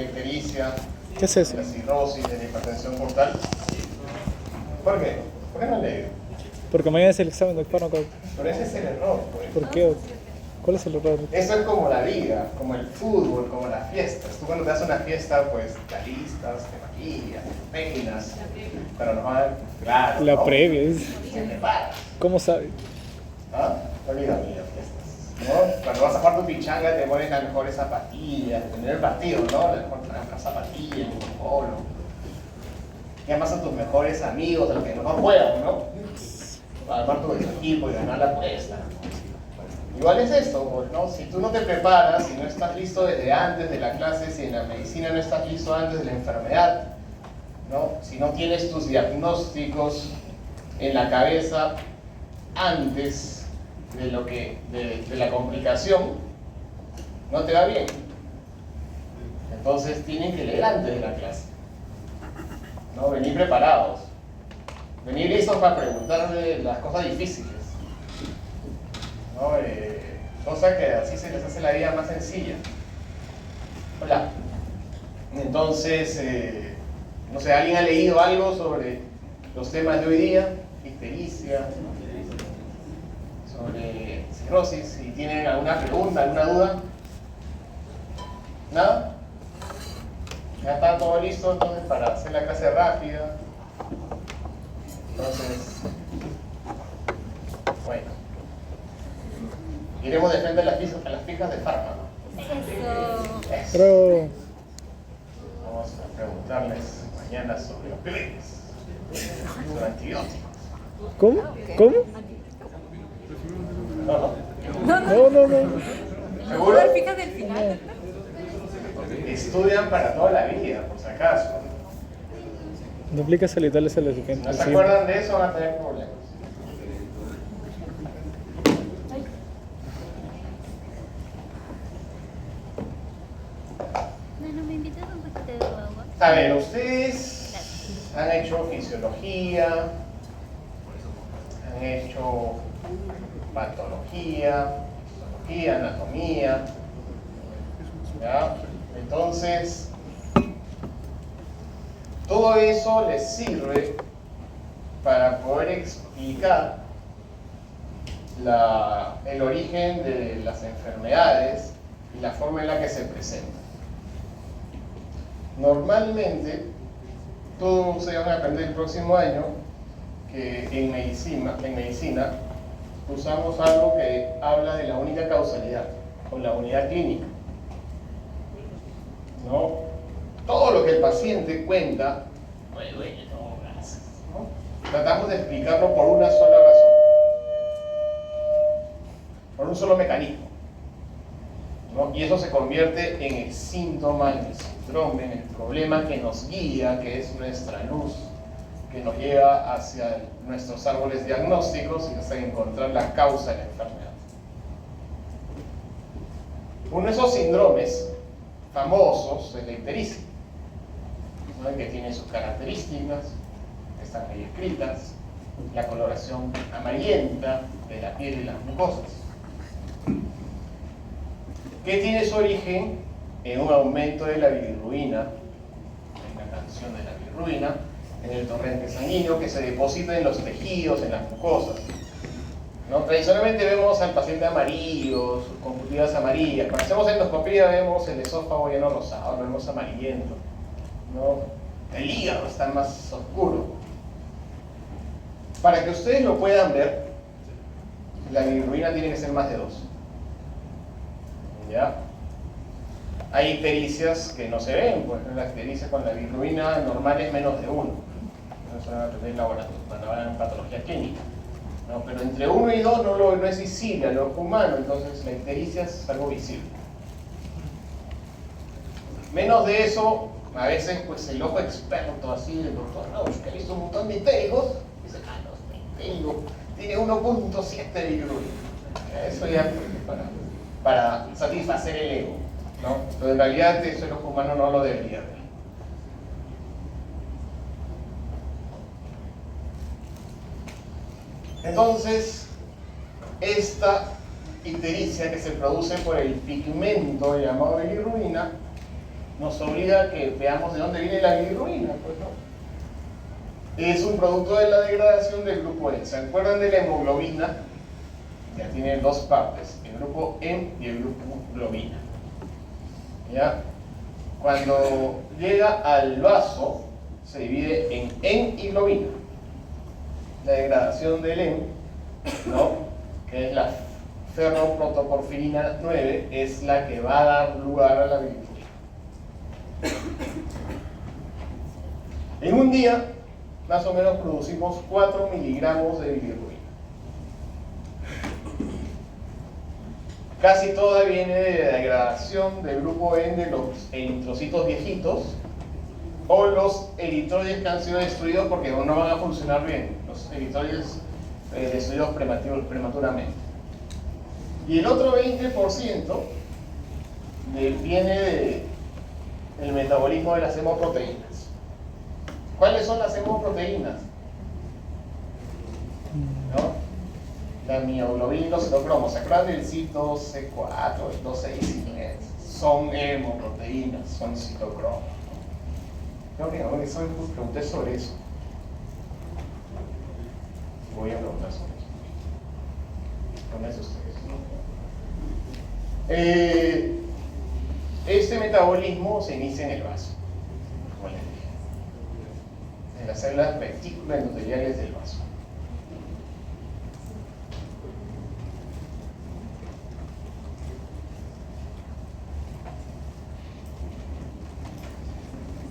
la ictericia, ¿Qué es eso? de la cirrosis, de la hipertensión portal. ¿Por qué? ¿Por qué no lees? Porque mañana es el examen del fármaco. Pero ese es el error, pues. ¿Por qué? ¿Cuál es el error? Eso es como la vida, como el fútbol, como las fiestas. Tú cuando te das una fiesta, pues te alistas, te maquillas, te peinas, pero no va a... Claro, La ¿no? previa. Te preparas. ¿Cómo sabe? ¿Ah? No olvides las fiestas, ¿no? Cuando vas a jugar tu pichanga te pones las mejores zapatillas, tener el partido, ¿no? Las mejores zapatillas, el mejor polo. Llamas a tus mejores amigos, a los que mejor juegan, ¿no? Para armar tu equipo y ganar la apuesta. Igual es esto, pues, ¿no? Si tú no te preparas, si no estás listo desde antes de la clase, si en la medicina no estás listo antes de la enfermedad, ¿no? Si no tienes tus diagnósticos en la cabeza antes de la complicación, no te va bien. Entonces tienen que leer antes de la clase, ¿no? Venir preparados, venir listos para preguntarle las cosas difíciles, ¿no? Cosa que así se les hace la vida más sencilla. Hola. Entonces, no sé, ¿alguien ha leído algo sobre los temas de hoy día? Ictericia, sobre cirrosis. Si tienen alguna pregunta, alguna duda. ¿Nada? Ya está todo listo entonces para hacer la clase rápida. Entonces, bueno. Iremos de frente a las fijas de fármaco. Eso. Pero... Vamos a preguntarles mañana sobre opioides, sobre antibióticos. ¿Cómo? ¿Cómo? No. ¿Seguro? Fijas del final. Estudian para toda la vida, por si acaso. No aplica salitales a la Si no se acuerdan de eso, van a tener problemas. No me invitas un poquito de agua. A ver, ustedes han hecho fisiología, han hecho patología, histología, anatomía, ¿ya? Entonces, todo eso les sirve para poder explicar el origen de las enfermedades y la forma en la que se presentan. Normalmente, todos ustedes van a aprender el próximo año que en medicina usamos algo que habla de la única causalidad o la unidad clínica, ¿no? Todo lo que el paciente cuenta, ¿no? Tratamos de explicarlo por una sola razón, por un solo mecanismo, ¿no? Y eso se convierte en el síntoma, en el síndrome, en el problema que nos guía, que es nuestra luz, que nos lleva hacia nuestros árboles diagnósticos y hasta encontrar la causa de la enfermedad. Uno de esos síndromes famosos es la ictericia, ¿no? Que tiene sus características, que están ahí escritas, la coloración amarillenta de la piel y las mucosas, que tiene su origen en un aumento de la bilirrubina, en la canción de la bilirrubina, en el torrente sanguíneo que se deposita en los tejidos, en las mucosas, ¿no? Tradicionalmente vemos al paciente amarillo, sus conjuntivas amarillas. Cuando hacemos endoscopía vemos el esófago lleno rosado, lo vemos amarillento, ¿no? El hígado está más oscuro. Para que ustedes lo puedan ver, la bilirrubina tiene que ser más de 2. ¿Ya? Hay ictericias que no se ven, pues la ictericia con la bilirrubina normal es menos de 1. Eso van a aprender en laboratorio, cuando van en patología clínica, ¿no? Pero entre 1 y 2 no es visible al ojo humano, entonces la ictericia es algo visible. Menos de eso, a veces pues el ojo experto, así el doctor Rausch, que ha visto un montón de ictéricos, dice, no, este ictérico tiene 1.7 de bilirrubina. Eso ya para satisfacer el ego, ¿no? Pero en realidad eso el ojo humano no lo debería ver. Entonces, esta ictericia que se produce por el pigmento llamado bilirrubina nos obliga a que veamos de dónde viene la bilirrubina, pues, ¿no? Es un producto de la degradación del grupo N. ¿Se acuerdan de la hemoglobina? Ya tiene dos partes, el grupo M y el grupo globina. ¿Ya? Cuando llega al vaso, se divide en N y globina. La degradación del N, ¿no?, que es la ferroprotoporfirina 9, es la que va a dar lugar a la bilirrubina. En un día, más o menos producimos 4 miligramos de bilirrubina. Casi toda viene de la degradación del grupo N de los eritrocitos viejitos o los eritroides que han sido destruidos porque no van a funcionar bien, los eritroides destruidos prematuramente. Y el otro 20% viene del metabolismo de las hemoproteínas. ¿Cuáles son las hemoproteínas? ¿No? La mioglobina y los citocromos. ¿Se acuerdan del cito C4, el 12 y 5? Son hemoproteínas, son citocromos. Creo que no, pregunté sobre eso. Voy a preguntar sobre eso. Pónganse ustedes. Este metabolismo se inicia en el vaso, como les dije, en las células retículas endoteliales del vaso.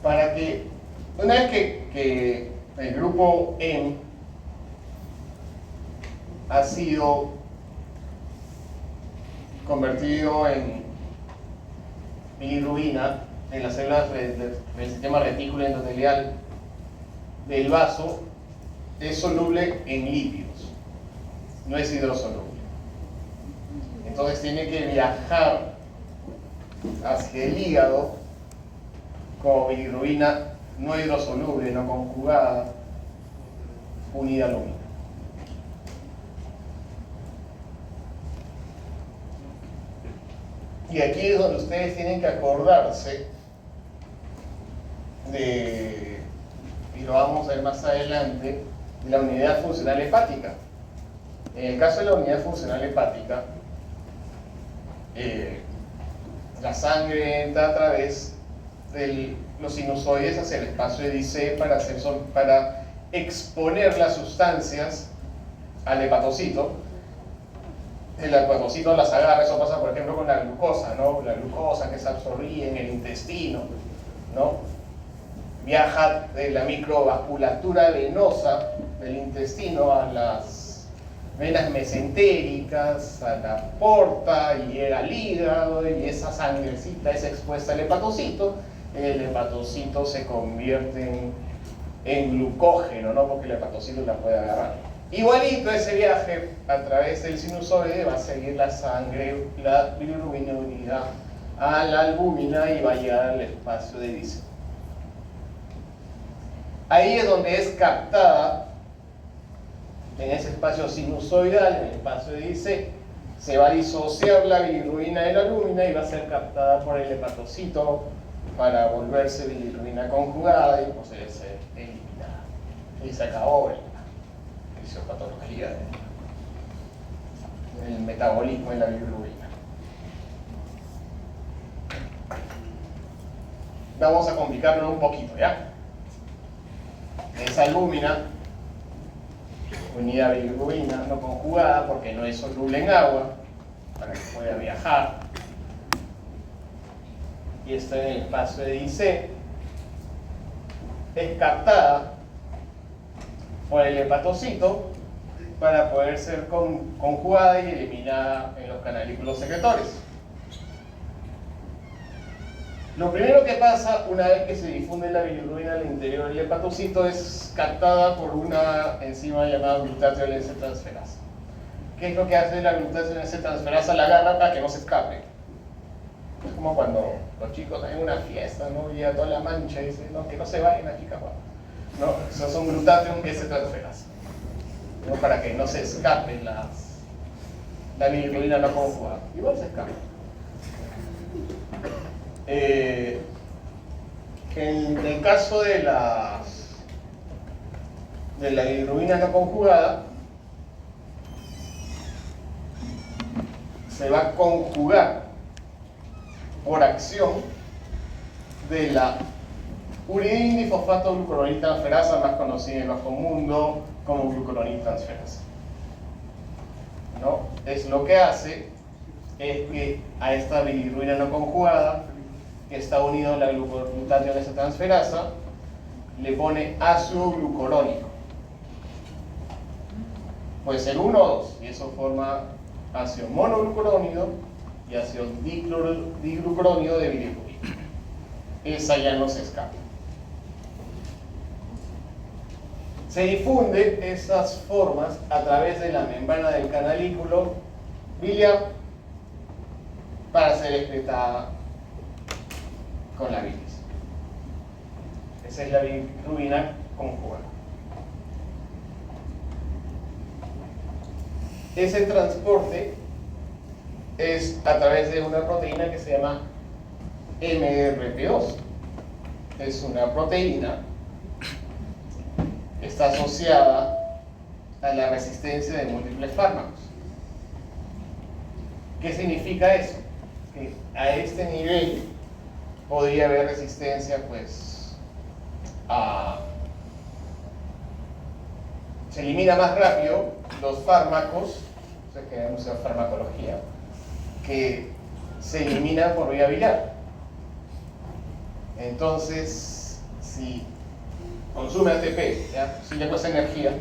Para que, una vez que el grupo M ha sido convertido en bilirrubina en las células del sistema retículo endotelial del vaso, es soluble en lípidos, no es hidrosoluble. Entonces tiene que viajar hacia el hígado como bilirrubina no hidrosoluble, no conjugada, unida al lumina. Y aquí es donde ustedes tienen que acordarse de, y lo vamos a ver más adelante, de la unidad funcional hepática. En el caso de la unidad funcional hepática, la sangre entra a través de los sinusoides hacia el espacio de Dice para exponer las sustancias al hepatocito. El hepatocito las agarra. Eso pasa por ejemplo con la glucosa, ¿no? La glucosa que se absorbía en el intestino, ¿no? Viaja de la microvasculatura venosa del intestino a las venas mesentéricas, a la porta, y llega al hígado, y esa sangrecita es expuesta al hepatocito. El hepatocito se convierte en glucógeno, ¿no? Porque el hepatocito la puede agarrar. Igualito ese viaje a través del sinusoide va a seguir la sangre, la bilirrubina unida a la albúmina y va a llegar al espacio de Dice. Ahí es donde es captada, en ese espacio sinusoidal, en el espacio de Dice, se va a disociar la bilirrubina de la albúmina y va a ser captada por el hepatocito para volverse bilirrubina conjugada y poder ser eliminada. Y se acabó la fisiopatología del metabolismo de la bilirrubina. Vamos a complicarlo un poquito, ¿ya? Esa albúmina, unida a bilirrubina no conjugada porque no es soluble en agua, para que pueda viajar, y está en el espacio de Dice, es captada por el hepatocito para poder ser conjugada y eliminada en los canalículos secretores. Lo primero que pasa una vez que se difunde la bilirrubina al interior del hepatocito es captada por una enzima llamada glutatión S-transferasa. ¿Qué es lo que hace la glutatión S-transferasa? La agarra para que no se escape. Es como cuando los chicos en una fiesta, ¿no? Llega toda la mancha y dicen, no, que no se vayan aquí, capaz. ¿No? Esos son glutatión S-transferasa, ¿no? Para que no se escape la bilirrubina no conjugada. Igual se escapa. En el caso de la bilirrubina no conjugada, se va a conjugar por acción de la uridinidifosfato-glucuroniltransferasa, más conocida en el bajo mundo como glucuroniltransferasa, ¿no? Es lo que hace es que a esta bilirrubina no conjugada, que está unido a la glucoglutatión de esa transferasa, le pone ácido glucurónico. Puede ser 1 o 2, y eso forma ácido monoglucurónido y ácido diglucurónido de bilirrubina. Esa ya no se escapa. Se difunden esas formas a través de la membrana del canalículo biliar para ser excretada con la bilis. Esa es la bilirrubina conjugada. Ese transporte es a través de una proteína que se llama MRP2. Es una proteína que está asociada a la resistencia de múltiples fármacos. ¿Qué significa eso? Que a este nivel podría haber resistencia, pues, se elimina más rápido los fármacos, o sea, que debemos hacer farmacología, que se eliminan por vía biliar. Entonces, si consume ATP, ¿ya? Sí, ya cuesta energía,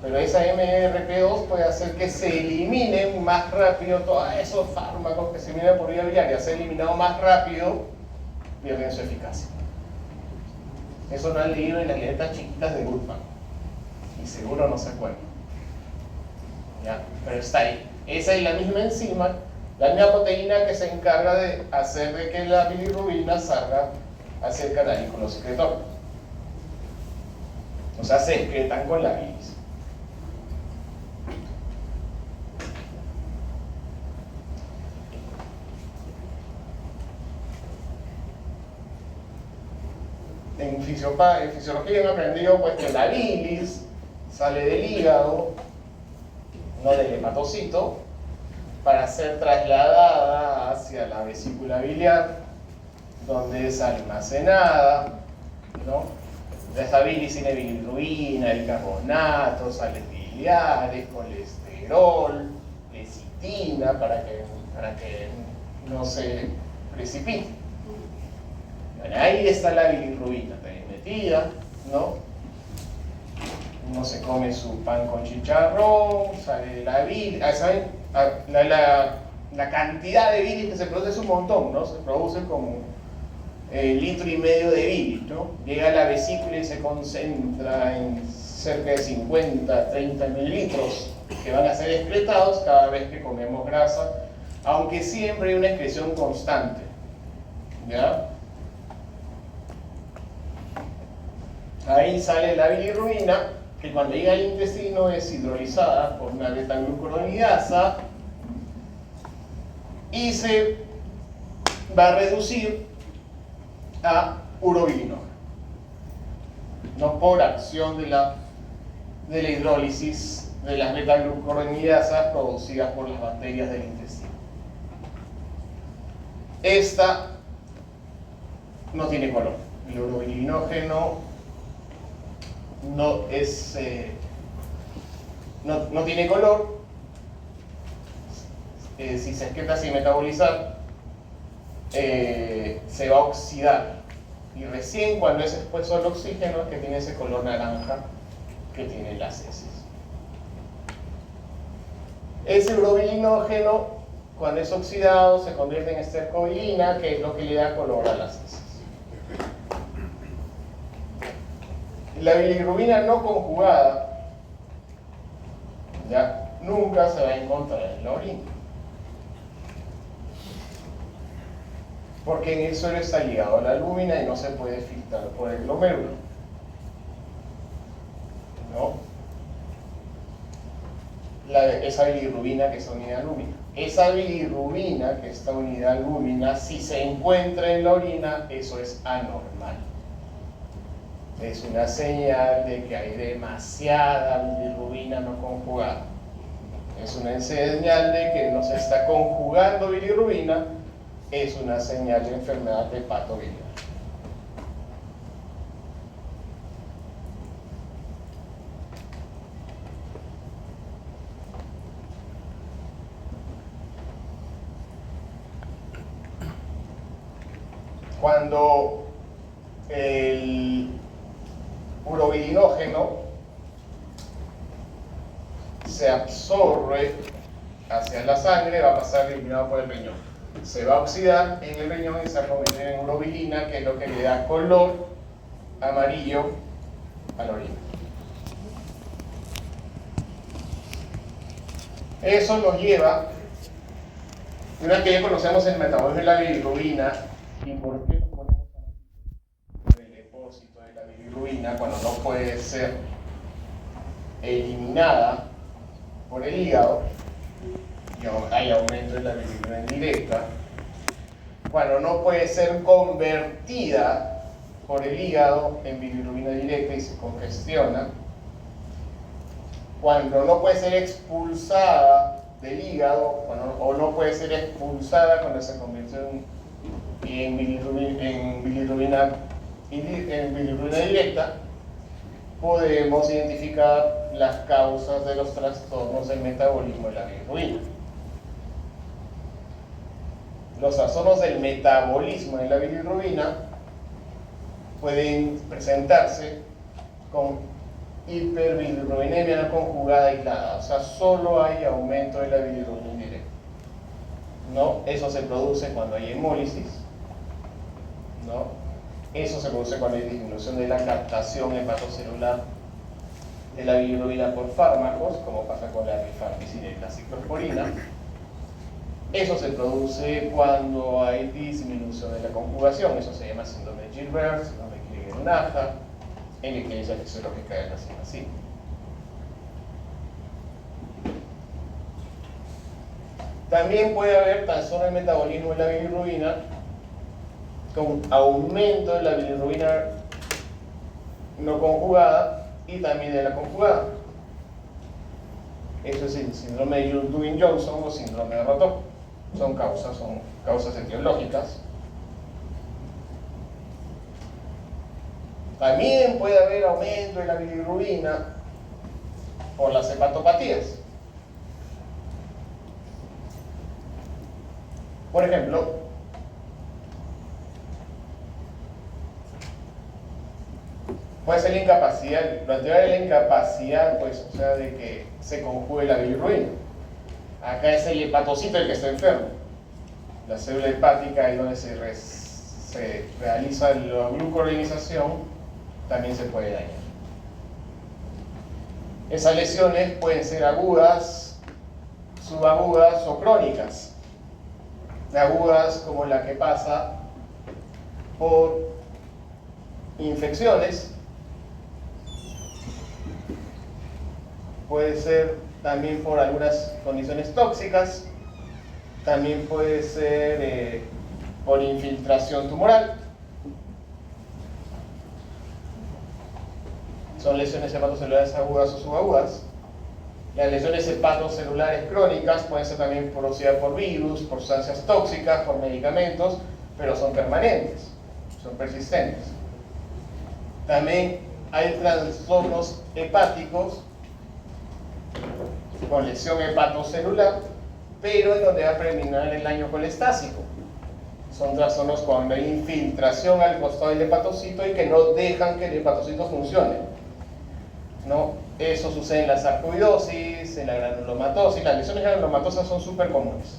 pero esa MRP2 puede hacer que se eliminen más rápido todos esos fármacos que se eliminan por vía biliar, y al ser eliminado más rápido, pierden su eficacia. Eso lo han leído en las letras chiquitas de Goodman, y seguro no se acuerdan. ¿Ya? Pero está ahí. Esa es la misma enzima, la misma proteína que se encarga de hacer de que la bilirrubina salga hacia el canalículo secretor. O sea, se excretan con la bilis. En fisiología han aprendido, pues, que la bilis sale del hígado, no del hepatocito, para ser trasladada hacia la vesícula biliar, donde es almacenada, ¿no? De esa bilis tiene bilirrubina, bicarbonato, sales biliares, colesterol, lecitina, para que no se precipite. Bueno, ahí está la bilirrubina también metida, ¿no? Uno se come su pan con chicharrón, sale de la bilis. ¿Saben? La cantidad de bilis que se produce es un montón, ¿no? Se produce como 1,5 litros de bilis, ¿no? Llega a la vesícula y se concentra en cerca de 50, 30 mililitros que van a ser excretados cada vez que comemos grasa, aunque siempre hay una excreción constante, ¿ya? Ahí sale la bilirrubina, que cuando llega al intestino es hidrolizada por una beta-glucuronidasa y se va a reducir a urobilinógeno, no por acción de la hidrólisis de las beta-glucuronidasas producidas por las bacterias del intestino. Esta no tiene color. El urobilinógeno no tiene color. Si se excreta sin metabolizar, se va a oxidar, y recién cuando es expuesto al oxígeno es que tiene ese color naranja que tienen las heces. Ese urobilinógeno, cuando es oxidado, se convierte en estercobilina, que es lo que le da color a las heces. La bilirrubina no conjugada ya nunca se va a encontrar en la orina, porque en el suelo está ligado a la albúmina y no se puede filtrar por el glomérulo, ¿no? Esa bilirrubina que está unida a albúmina. Esa bilirrubina que está unida a albúmina, si se encuentra en la orina, eso es anormal. es una señal de que hay demasiada bilirrubina no conjugada. Es una señal de que no se está conjugando bilirrubina, es una señal de enfermedad hepatobiliar. Cuando el urobilinógeno se absorbe hacia la sangre, va a pasar eliminado por el riñón. Se va a oxidar en el riñón y se va a convertir en urobilina, que es lo que le da color amarillo a la orina. Eso nos lleva, una vez que ya conocemos el metabolismo de la bilirrubina y por qué nos ponemos el depósito de la bilirrubina cuando no puede ser eliminada por el hígado, y hay aumento de la bilirrubina indirecta, cuando no puede ser convertida por el hígado en bilirrubina directa y se congestiona, cuando no puede ser expulsada del hígado, o no puede ser expulsada cuando se convierte en bilirrubina directa, podemos identificar las causas de los trastornos del metabolismo de la bilirrubina. Los trastornos del metabolismo de la bilirrubina pueden presentarse con hiperbilirrubinemia no conjugada aislada, o sea, solo hay aumento de la bilirrubina indirecta. ¿No? Eso se produce cuando hay hemólisis, ¿no? Eso se produce cuando hay disminución de la captación hepatocelular de la bilirrubina por fármacos, como pasa con la rifampicina y la ciclosporina. Eso se produce cuando hay disminución de la conjugación, eso se llama síndrome de Gilbert, síndrome de Crigler-Najjar, en ictericia fisiológica de la racimacina. También puede haber trastorno del metabolismo de la bilirrubina con aumento de la bilirrubina no conjugada y también de la conjugada. Eso es el síndrome de Ewing-Johnson o síndrome de Rotor. Son causas etiológicas. También puede haber aumento de la bilirrubina por las hepatopatías. Por ejemplo, puede ser la incapacidad, la teoría de la incapacidad, pues, o sea, de que se conjugue la bilirrubina. Acá es el hepatocito el que está enfermo. La célula hepática, ahí donde se realiza la glucorenización, también se puede dañar. Esas lesiones pueden ser agudas, subagudas o crónicas. Agudas como la que pasa por infecciones, puede ser también por algunas condiciones tóxicas, también puede ser por infiltración tumoral. Son lesiones hepatocelulares agudas o subagudas. Las lesiones hepatocelulares crónicas pueden ser también producidas por virus, por sustancias tóxicas, por medicamentos, pero son permanentes, son persistentes. También hay trastornos hepáticos con lesión hepatocelular, pero en donde va a predominar el daño colestásico. Son trastornos cuando hay infiltración al costado del hepatocito y que no dejan que el hepatocito funcione, ¿no? Eso sucede en la sarcoidosis, en la granulomatosis. Las lesiones granulomatosas son súper comunes.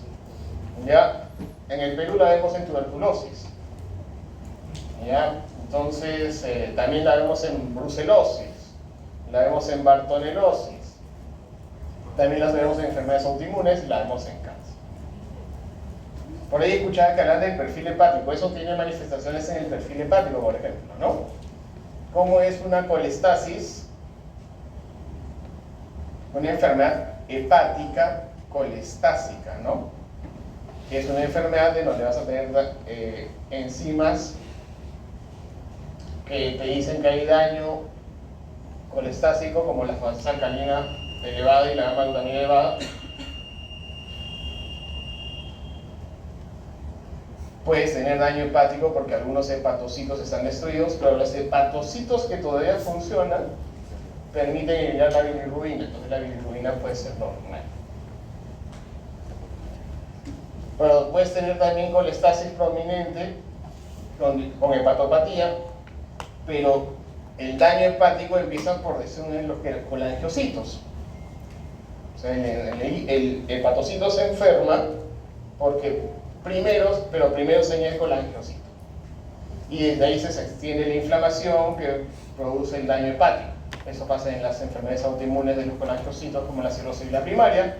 ¿Ya? En el Perú la vemos en tuberculosis. ¿Ya? Entonces, también la vemos en brucelosis, la vemos en bartonelosis, también las vemos en enfermedades autoinmunes y la vemos en cáncer. Por ahí escuchaba que hablan del perfil hepático. Eso tiene manifestaciones en el perfil hepático, por ejemplo, ¿no? ¿Cómo es una colestasis? Una enfermedad hepática colestásica, ¿no? Que es una enfermedad de donde vas a tener enzimas que te dicen que hay daño colestásico, como la fase alcalina elevada y la gamma-glutamina elevada. Puedes tener daño hepático porque algunos hepatocitos están destruidos, pero los hepatocitos que todavía funcionan permiten eliminar la bilirrubina, entonces la bilirrubina puede ser normal. Pero puedes tener también colestasis prominente con hepatopatía, pero el daño hepático empieza por decisión en los colangiocitos. O sea, el hepatocito se enferma porque primero se daña el colangiocito. Y desde ahí se extiende la inflamación que produce el daño hepático. Eso pasa en las enfermedades autoinmunes de los colangiocitos, como la cirrosis de la primaria.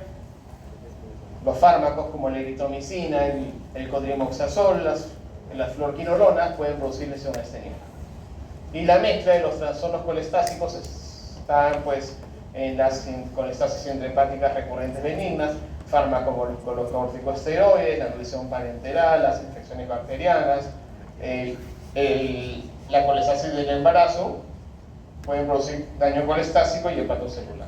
Los fármacos como la eritromicina, el codrimoxazol, las fluorquinolonas pueden producir lesión a este nivel. Y la mezcla de los trastornos colestásicos están pues en las colestasis intrahepáticas recurrentes benignas, fármacos como los corticosteroides, la nutrición parenteral, las infecciones bacterianas, la colestasis del embarazo pueden producir daño colestásico y hepatocelular.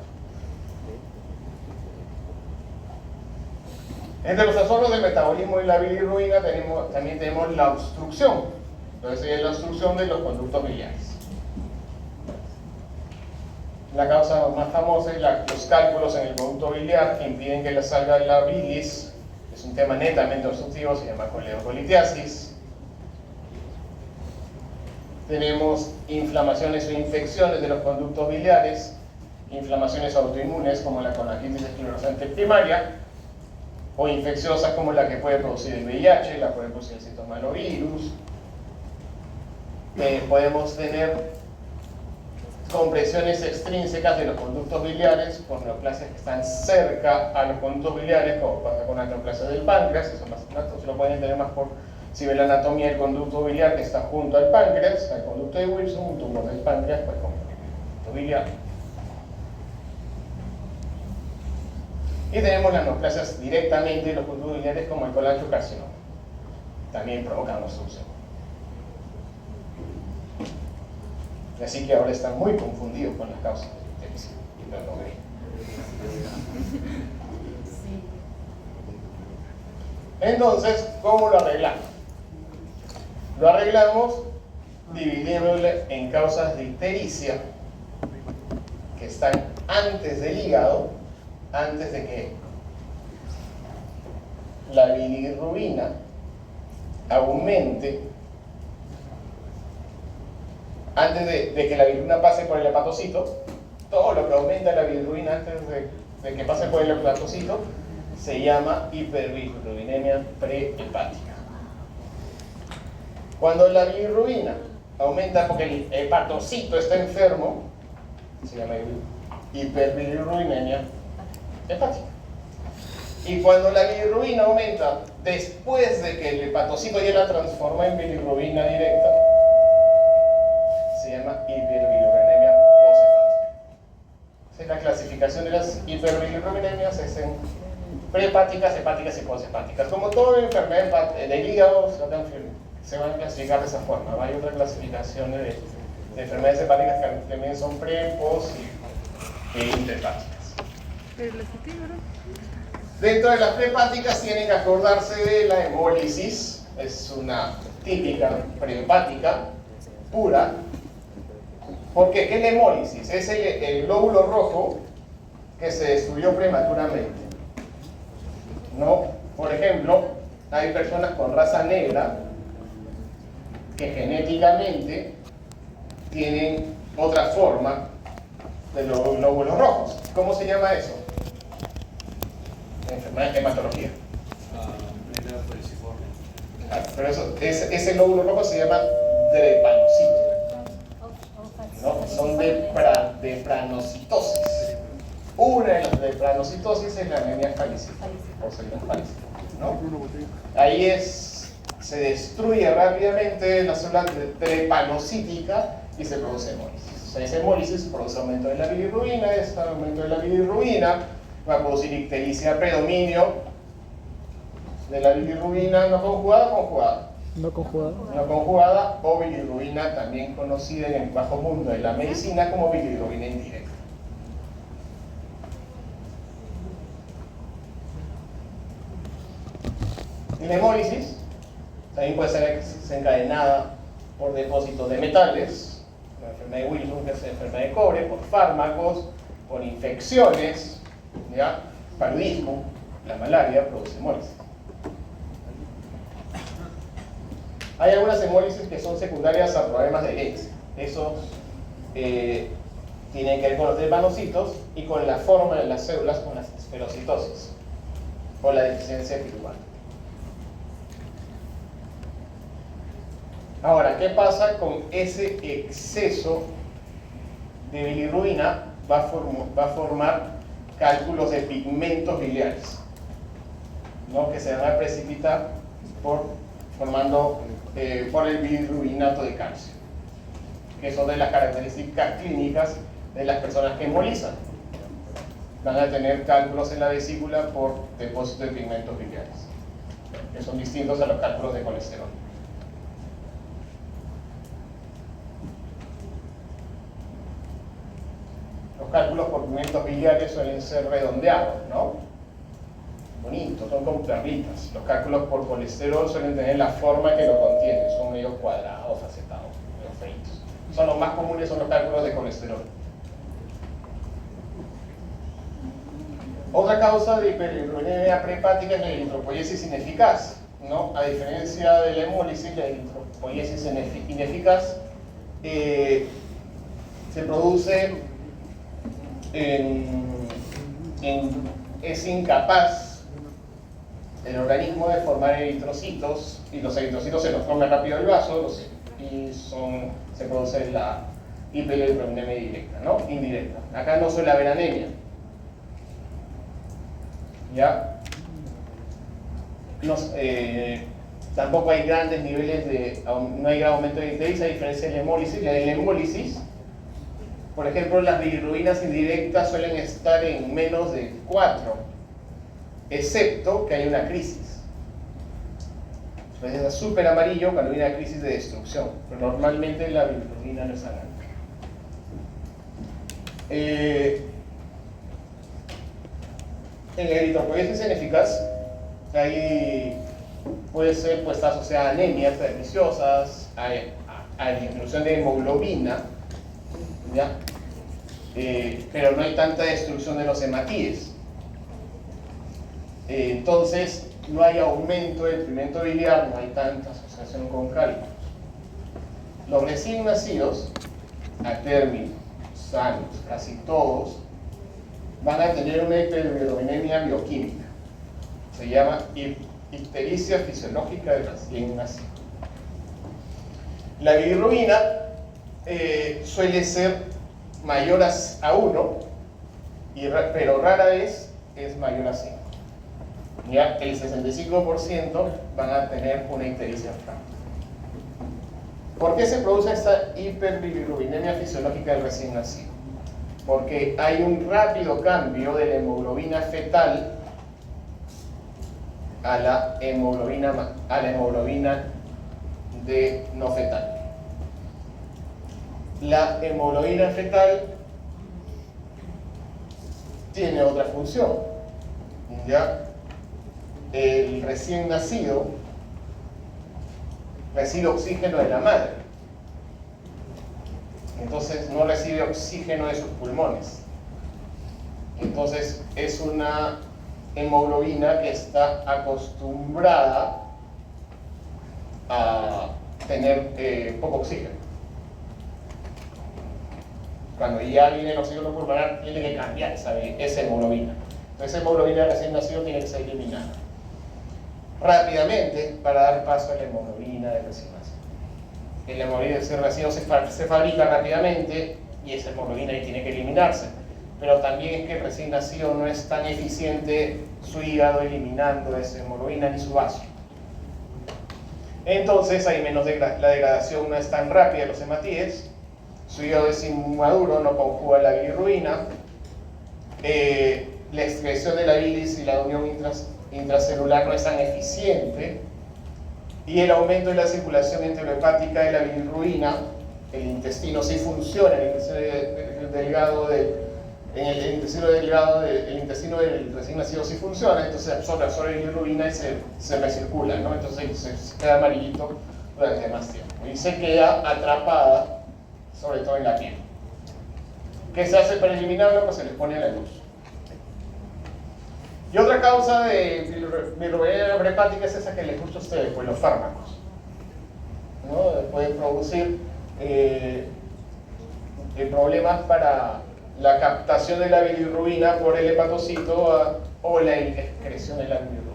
Entre los trastornos del metabolismo y la bilirrubina también tenemos la obstrucción. Entonces es la obstrucción de los conductos biliares. La causa más famosa es los cálculos en el conducto biliar que impiden que le salga la bilis. Es un tema netamente obstructivo, se llama coleocolitiasis. Tenemos inflamaciones o infecciones de los conductos biliares, inflamaciones autoinmunes como la colangitis esclerosante primaria, o infecciosas como la que puede producir el VIH, la puede producir el citomegalovirus. Podemos tener compresiones extrínsecas de los conductos biliares por neoplasias que están cerca a los conductos biliares, como pasa con la neoplasia del páncreas. Eso se lo pueden entender más por si ven la anatomía del conducto biliar que está junto al páncreas, al conducto de Wilson, un tumor del páncreas, pues como el conducto biliar. Y tenemos las neoplasias directamente de los conductos biliares como el colangiocarcinoma. También provocan obstrucción. Así que ahora están muy confundidos con las causas de hiperlogría. Entonces, ¿cómo lo arreglamos? Lo arreglamos dividiéndole en causas de ictericia que están antes del hígado, antes de que la bilirrubina aumente, antes de que la bilirrubina pase por el hepatocito. Todo lo que aumenta la bilirrubina antes de que pase por el hepatocito se llama hiperbilirrubinemia prehepática. Cuando la bilirrubina aumenta porque el hepatocito está enfermo, se llama hiperbilirrubinemia hepática. Y cuando la bilirrubina aumenta después de que el hepatocito ya la transforma en bilirrubina directa, se llama hiperbilirrubinemia poshepática. Entonces, la clasificación de las hiperbilirrubinemias es en prehepáticas, hepáticas y poshepáticas. Como toda enfermedad del hígado, se van a clasificar de esa forma. Hay otras clasificaciones de enfermedades hepáticas que también son pre, post y intrahepáticas. Pero las etiquetas, ¿no? Dentro de las prehepáticas tienen que acordarse de la hemólisis. Es una típica prehepática pura. Porque ¿qué es la hemólisis? Es el glóbulo rojo que se destruyó prematuramente, ¿no? Por ejemplo, hay personas con raza negra que genéticamente tienen otra forma de los glóbulos rojos. ¿Cómo se llama eso? Enfermedad de hematología. Claro, pero ese glóbulo rojo se llama drepanocito. ¿No? Son depranocitosis. Una de las depranocitosis es la anemia falciforme, o células falsas, ¿no? Ahí se destruye rápidamente la célula drepanocítica y se produce hemólisis. O sea, esa hemólisis produce aumento de la bilirrubina, este aumento de la bilirrubina va a producir ictericia, predominio de la bilirrubina no conjugada o conjugada. No conjugada. no conjugada, o bilirrubina, también conocida en el bajo mundo de la medicina como bilirrubina indirecta. La hemólisis también puede ser desencadenada por depósitos de metales, la enfermedad de Wilson, que es la enfermedad de cobre, por fármacos, por infecciones, ¿ya? Paludismo, la malaria produce hemólisis. Hay algunas hemólisis que son secundarias a problemas de herencia. Esos tienen que ver con los desvanocitos y con la forma de las células, con la esferocitosis o la deficiencia de piruvano. Ahora, ¿qué pasa con ese exceso de bilirrubina? Va a formar cálculos de pigmentos biliares, ¿no? Que se van a precipitar por el bilirrubinato de calcio, que son de las características clínicas de las personas que hemolizan. Van a tener cálculos en la vesícula por depósito de pigmentos biliares, que son distintos a los cálculos de colesterol. Los cálculos por pigmentos biliares suelen ser redondeados, ¿no? Bonitos, son como perlitas. Los cálculos por colesterol suelen tener la forma que lo contiene, son medio cuadrados, facetados, medio feitos. Son los más comunes, son los cálculos de colesterol. Otra causa de hiperbilirubinemia prehepática es la eritropoiesis ineficaz, ¿no? A diferencia de la hemólisis, la eritropoiesis ineficaz se produce es incapaz el organismo de formar eritrocitos, y los eritrocitos se los come rápido el vaso y se produce la hiperbilirubinemia directa, ¿no? Indirecta. Acá no suele haber anemia, ¿ya? Tampoco hay grandes niveles no hay gran aumento de ictericia, a diferencia de la hemólisis. La hemólisis, por ejemplo, las bilirrubinas indirectas suelen estar en menos de 4, excepto que hay una crisis. Entonces es súper amarillo cuando hay una crisis de destrucción, pero normalmente la bilirrubina no es tan alta. En la eritropoiesis ineficaz, ahí puede ser pues, asociada a anemias perniciosas, a la disminución de hemoglobina, ¿ya? Pero no hay tanta destrucción de los hematíes. Entonces no hay aumento del pigmento biliar, no hay tanta asociación con cálculos. Los recién nacidos, a término, sanos, casi todos, van a tener una hiperbilirubinemia bioquímica. Se llama ictericia fisiológica del recién nacido. La bilirrubina suele ser mayor a 1, pero rara vez es mayor a 5. Ya el 65% van a tener una ictericia frágil. ¿Por qué se produce esta hiperbilirubinemia fisiológica del recién nacido? Porque hay un rápido cambio de la hemoglobina fetal a la hemoglobina no fetal. La hemoglobina fetal tiene otra función, ¿ya? El recién nacido recibe oxígeno de la madre, entonces no recibe oxígeno de sus pulmones, entonces es una hemoglobina que está acostumbrada a tener poco oxígeno. Cuando ya viene el oxígeno pulmonar, tiene que cambiar esa hemoglobina. Entonces, esa hemoglobina recién nacido tiene que ser eliminada rápidamente para dar paso a la hemoglobina de recién nacido. La hemoglobina de recién nacido se fabrica rápidamente y esa hemoglobina ahí tiene que eliminarse. Pero también es que el recién nacido no es tan eficiente su hígado eliminando esa hemoglobina ni su vaso. Entonces, hay menos la degradación no es tan rápida de los hematíes. Su hígado es inmaduro, no conjuga la bilirrubina, la excreción de la bilis y la unión intracelular no es tan eficiente, y el aumento de la circulación enterohepática de la bilirrubina. El intestino sí funciona, el intestino delgado el intestino del recién nacido sí funciona, entonces absorbe bilirrubina y se recircula, ¿no? Entonces se queda amarillito durante más tiempo y se queda atrapada, sobre todo en la piel. ¿Qué se hace para eliminarlo? Pues se les pone a la luz. Y otra causa de bilirrubina hepática es esa que les gusta a ustedes, pues los fármacos, ¿no? Pueden producir problemas para la captación de la bilirrubina por el hepatocito o la excreción de la bilirrubina.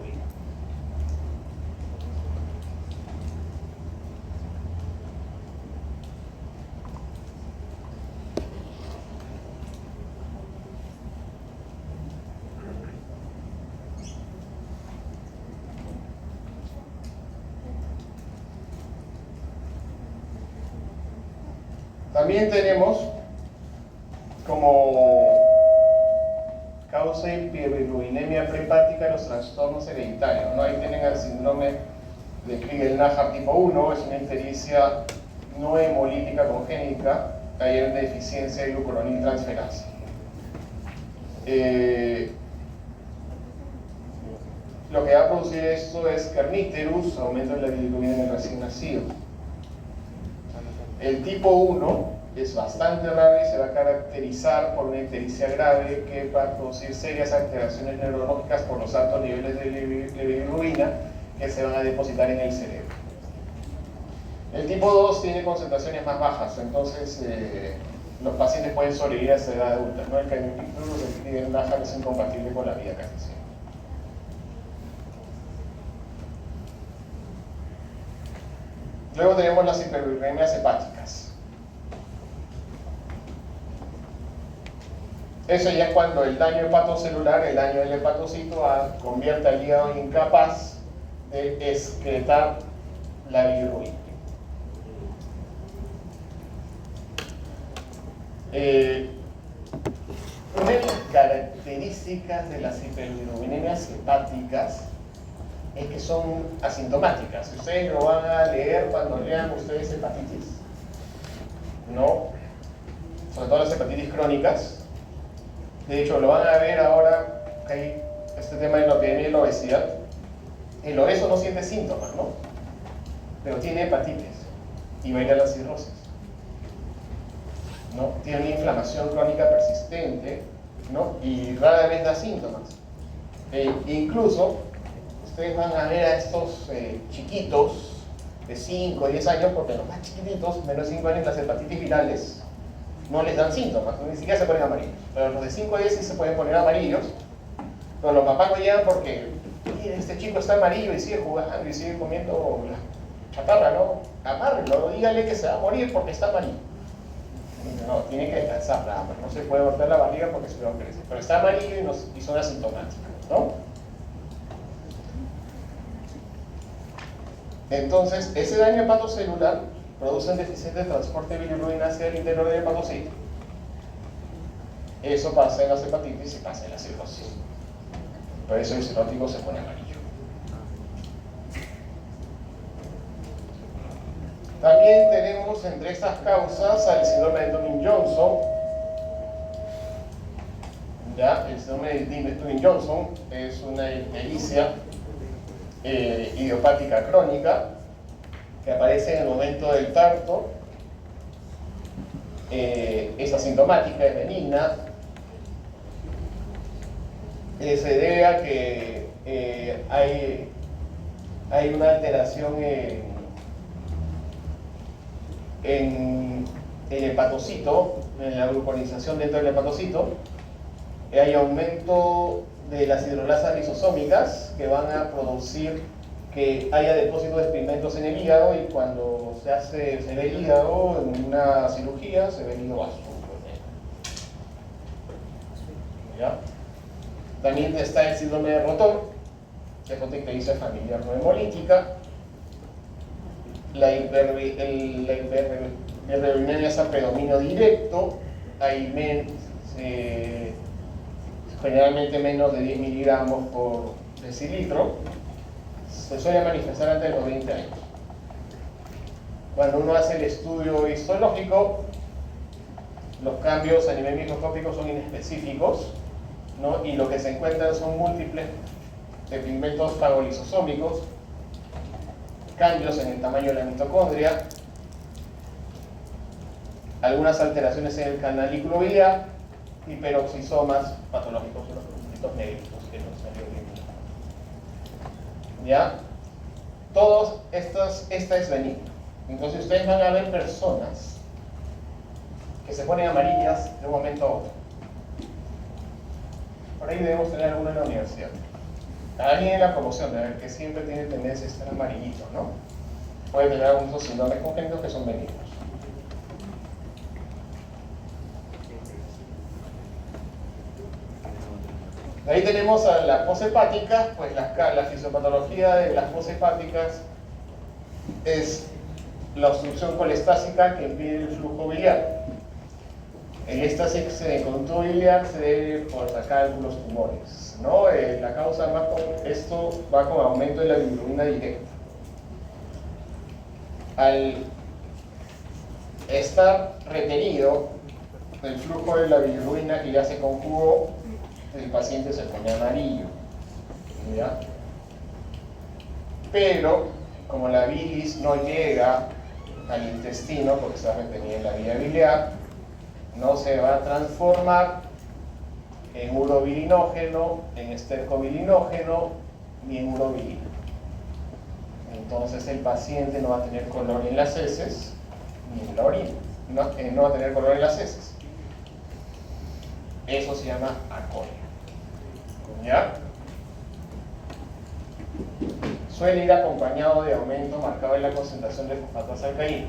También tenemos como causa de hiperbilirubinemia prehepática los trastornos hereditarios, ¿no? Ahí tienen el síndrome de Crigel-Najjar tipo 1, es una ictericia no hemolítica congénita, hay una deficiencia de glucuroniltransferasa. Lo que va a producir esto es kerníterus, aumento de la bilirrubina en el recién nacido. El tipo 1 es bastante raro y se va a caracterizar por una ictericia grave que va a producir serias alteraciones neurológicas por los altos niveles de bilirrubina que se van a depositar en el cerebro. El tipo 2 tiene concentraciones más bajas, entonces los pacientes pueden sobrevivir a esa edad adulta, ¿no? El Crigel-Najjar es incompatible con la vida casi siempre. Luego tenemos las hiperbilirubinemias hepáticas. Eso ya es cuando el daño hepatocelular, el daño del hepatocito, convierte al hígado incapaz de excretar la bilirrubina. Una de las características de las hiperbilirubinemias hepáticas es que son asintomáticas. Ustedes lo van a leer cuando lean ustedes hepatitis, ¿no? Sobre todo las hepatitis crónicas. De hecho, lo van a ver ahora que hay este tema de la epidemia y la obesidad. El obeso no siente síntomas, ¿no? Pero tiene hepatitis y va a ir a la cirrosis, ¿no? Tiene una inflamación crónica persistente, ¿no? Y rara vez da síntomas. Incluso ustedes van a ver a estos chiquitos de 5 o 10 años, porque los más chiquititos, menos de 5 años, las hepatitis virales no les dan síntomas, ni siquiera se ponen amarillos. Pero los de 5 a 10 sí se pueden poner amarillos, pero los papás no llegan porque este chico está amarillo y sigue jugando y sigue comiendo la chatarra, ¿no? Amárrenlo, dígale que se va a morir porque está amarillo. No, tiene que descansar nada más, no se puede golpear la barriga porque se va a crecer. Pero está amarillo y son asintomáticos, ¿no? Entonces, ese daño hepatocelular produce un deficiente de transporte de bilirrubina hacia el interior del hepatocito. Eso pasa en las hepatitis y pasa en la cirrosis. Por eso el cirrótico se pone amarillo. También tenemos entre estas causas al síndrome de Dunning-Johnson. Ya, el síndrome de Dunning-Johnson es una ictericia idiopática crónica que aparece en el momento del parto, es asintomática, es benigna, se debe a que hay una alteración en el hepatocito, en la gluconización dentro del hepatocito, hay aumento de las hidrolasas lisosómicas que van a producir que haya depósitos de pigmentos en el hígado, y cuando se ve el hígado en una cirugía, se ve el hígado azul. ¿Ya? También está el síndrome de Rotor, que es otra ictericia familiar no hemolítica. La hiperbilirubinemia es a predominio directo, hay generalmente menos de 10 miligramos por decilitro. Se suele manifestar antes de los 20 años. Cuando uno hace el estudio histológico, los cambios a nivel microscópico son inespecíficos, ¿no? Y lo que se encuentran son múltiples de pigmentos fagolisosómicos, cambios en el tamaño de la mitocondria, algunas alteraciones en el canalículo biliar y peroxisomas patológicos, los puntitos negritos que no salió bien. ¿Ya? Esta es benigna. Entonces ustedes van a ver personas que se ponen amarillas de un momento a otro. Por ahí debemos tener alguna en la universidad. Alguien en la promoción, de ver que siempre tiene tendencia a estar amarillito, ¿no? Puede tener algunos síndromes congénitos que son benignos. De ahí tenemos a la posehepática, pues la fisiopatología de las posehepáticas es la obstrucción colestásica que impide el flujo biliar. El éxtasis en conducto biliar se debe por cálculos tumores, ¿no? La causa más esto va con aumento de la bilirrubina directa. Al estar retenido el flujo de la bilirrubina que ya se conjugó, el paciente se pone amarillo, ¿ya? Pero como la bilis no llega al intestino porque está retenida en la vía biliar, no se va a transformar en urobilinógeno, en estercobilinógeno ni en urobilina. Entonces el paciente no va a tener color en las heces ni en la orina, no va a tener color en las heces. Eso se llama acoria. ¿Ya? Suele ir acompañado de aumento marcado en la concentración de fosfato alcaíno.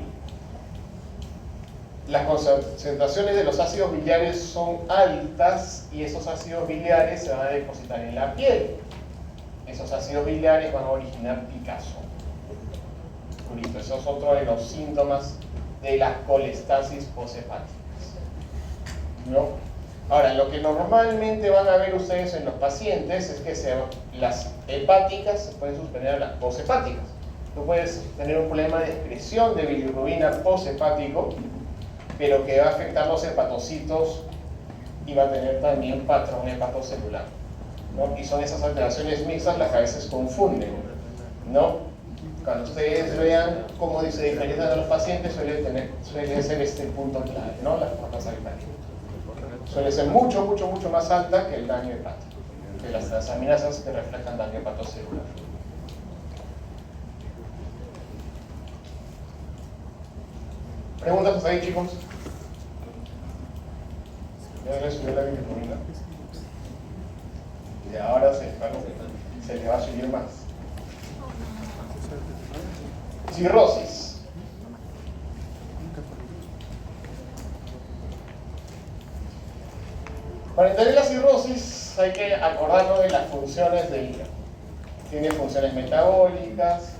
Las concentraciones de los ácidos biliares son altas y esos ácidos biliares se van a depositar en la piel. Esos ácidos biliares van a originar picazón. Listo, eso es otro de los síntomas de las colestasis posthepáticas, ¿no? Ahora, lo que normalmente van a ver ustedes en los pacientes es que las hepáticas se pueden suspender a las poshepáticas. Tú puedes tener un problema de excreción de bilirrubina poshepático, pero que va a afectar los hepatocitos y va a tener también patrón hepatocelular, ¿no? Y son esas alteraciones mixtas las que a veces confunden, ¿no? Cuando ustedes vean cómo se diferencian a los pacientes, suele ser este punto clave, ¿no? Las formas alcalinas. Suele ser mucho más alta que el daño hepático, que las transaminasas que reflejan daño hepatocelular. ¿Preguntas hasta ahí, chicos? ¿Ya les subió la bilirrubina? Y ahora se le va a subir más. Cirrosis. Para entender la cirrosis hay que acordarnos de las funciones del hígado. Tiene funciones metabólicas,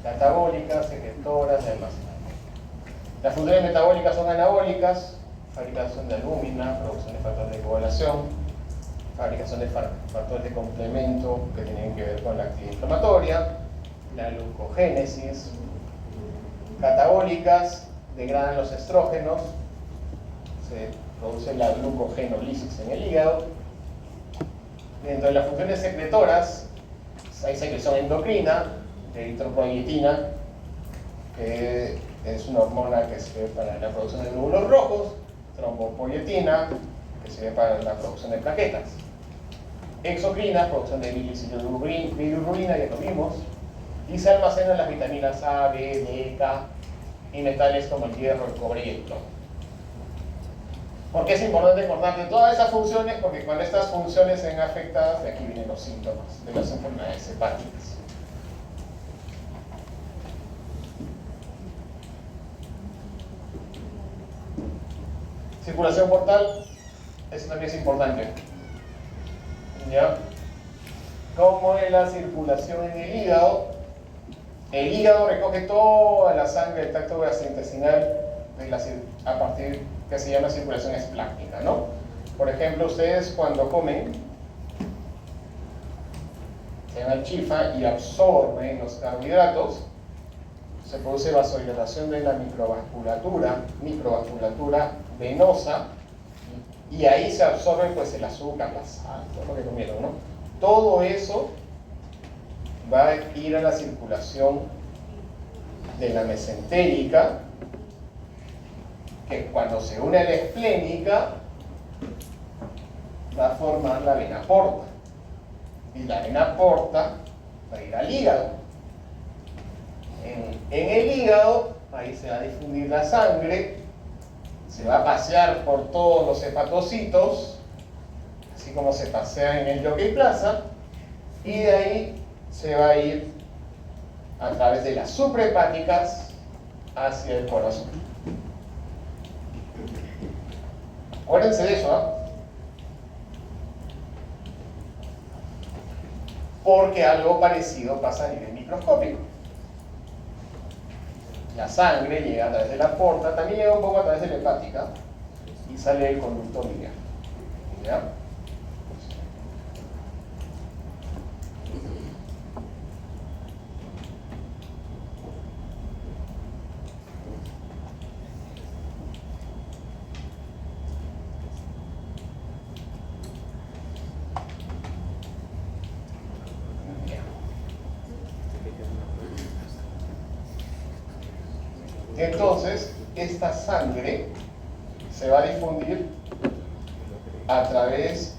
catabólicas, secretoras y almacenamiento. Las funciones metabólicas son anabólicas, fabricación de albúmina, producción de factores de coagulación, fabricación de factores de complemento que tienen que ver con la actividad inflamatoria, la glucogénesis. Catabólicas, degradan los estrógenos, se produce la glucogenólisis en el hígado. Dentro de las funciones secretoras hay secreción endocrina de eritropoyetina, que es una hormona que sirve para la producción de glóbulos rojos, trombopoyetina, que sirve para la producción de plaquetas, exocrina, producción de bilis y bilirrubina, ya lo vimos, y se almacenan las vitaminas A, B, D, K y metales como el hierro, el cobre y el plomo. ¿Por qué es importante acordar de todas esas funciones? Porque cuando estas funciones sean afectadas, de aquí vienen los síntomas de las enfermedades hepáticas. Circulación portal, eso también es importante. ¿Ya? ¿Cómo es la circulación en el hígado? El hígado recoge toda la sangre del tracto gastrointestinal a partir que se llama circulación esplácnica, ¿no? Por ejemplo, ustedes cuando comen, se llama chifa y absorben los carbohidratos, se produce vasodilatación de la microvasculatura venosa, y ahí se absorbe pues el azúcar, la sal, todo lo que comieron, ¿no? Todo eso va a ir a la circulación de la mesentérica, que cuando se une a la esplénica va a formar la vena porta, y la vena porta va a ir al hígado. En el hígado, ahí se va a difundir la sangre, se va a pasear por todos los hepatocitos, así como se pasea en el Jockey Plaza, y de ahí se va a ir a través de las suprahepáticas hacia el corazón. Acuérdense de eso, ¿ah? Porque algo parecido pasa a nivel microscópico. La sangre llega a través de la porta, también llega un poco a través de la hepática y sale del conducto biliar. ¿Ya? Entonces, esta sangre se va a difundir a través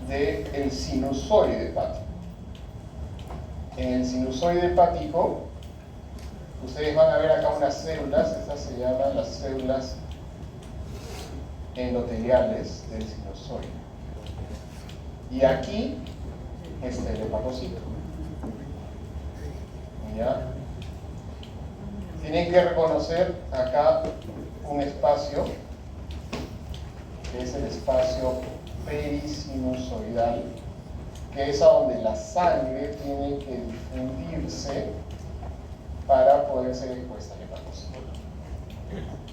del sinusoide hepático. En el sinusoide hepático, ustedes van a ver acá unas células, estas se llaman las células endoteliales del sinusoide. Y aquí está el hepatocito. ¿Ya? Tienen que reconocer acá un espacio, que es el espacio perisinusoidal, que es a donde la sangre tiene que difundirse para poder ser expuesta al hepatocito.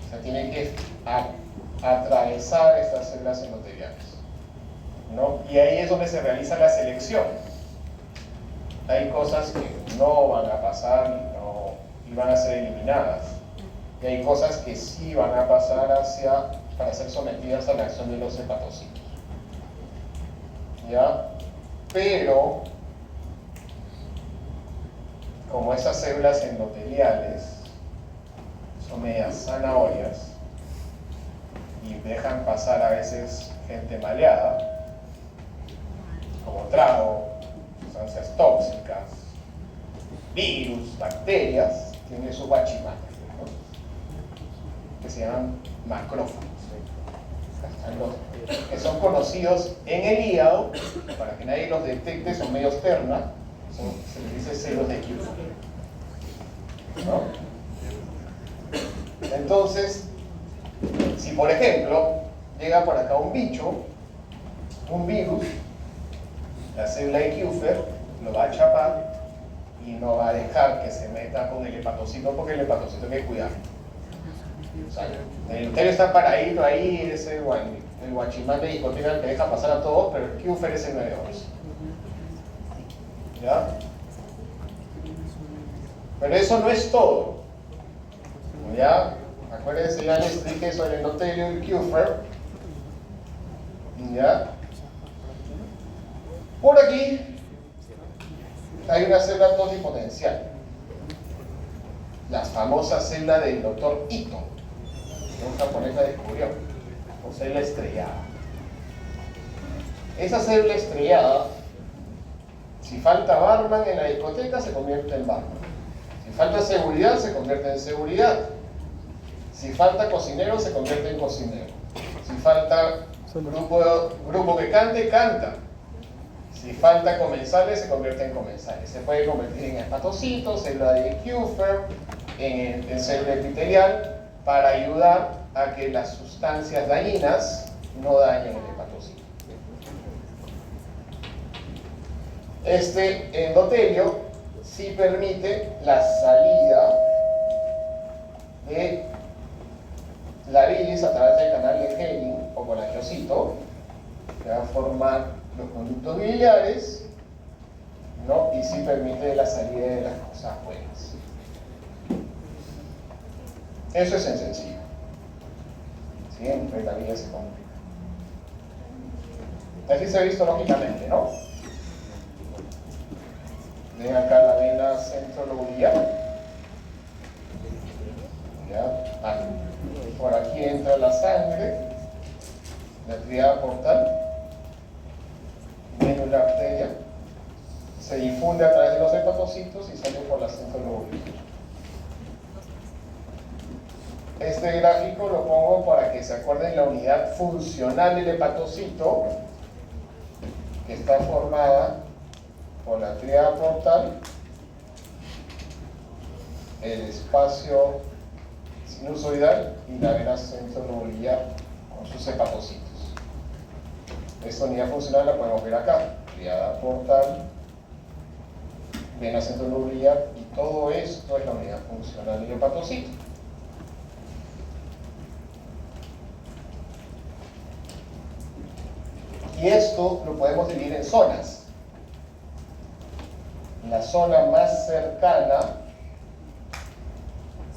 O sea, tiene que atravesar estas células endoteliales, ¿no? Y ahí es donde se realiza la selección. Hay cosas que no van a pasar y van a ser eliminadas. Y hay cosas que sí van a pasar para ser sometidas a la acción de los hepatocitos. ¿Ya? Pero, como esas células endoteliales son medias zanahorias y dejan pasar a veces gente maleada, como trago, sustancias tóxicas, virus, bacterias, tiene sus bachimanes, ¿no? Que se llaman macrófagos, que son conocidos en el hígado, para que nadie los detecte, son medios terna, se les dice celos de Q, ¿no? Entonces, si por ejemplo llega por acá un bicho, un virus, la célula de Kupffer lo va a chapar y no va a dejar que se meta con el hepatocito, porque el hepatocito hay que cuidarlo. O sea, el endotelio está paradito ahí, es el guachimán de discoteca que deja pasar a todos, pero el Kupffer es el 911. ¿Ya? Pero eso no es todo. ¿Ya? Acuérdense, ya les expliqué sobre el endotelio y el Kupffer. ¿Ya? Por aquí hay una célula totipotencial, las famosas células del doctor Ito, que un japonés la descubrió, o célula estrellada. Esa célula estrellada, si falta barman en la discoteca, se convierte en barman. Si falta seguridad, se convierte en seguridad. Si falta cocinero, se convierte en cocinero. Si falta grupo que cante, canta. Si falta comensales, se convierte en comensales. Se puede convertir en hepatocito, célula de Kupffer, en célula epitelial, para ayudar a que las sustancias dañinas no dañen el hepatocito. Este endotelio sí permite la salida de la bilis a través del canal de Henle o colangiocito, que va a formar los conductos biliares, ¿no? Y sí permite la salida de las cosas buenas. Eso es en sencillo. Siempre la vida se complica. Así se ha visto lógicamente, ¿no? Ven acá la vena centrolobulbar. ¿Ya? Por aquí entra la sangre, la tríada portal, viene la arteria, se difunde a través de los hepatocitos y sale por la centrolobulbar. Este gráfico lo pongo para que se acuerden la unidad funcional del hepatocito, que está formada por la tríada portal, el espacio sinusoidal y la vena centrolobulbar con sus hepatocitos. Esta unidad funcional la podemos ver acá: tríada portal, vena centrolobulbar, y todo esto es la unidad funcional del hepatocito. Y esto lo podemos dividir en zonas. La zona más cercana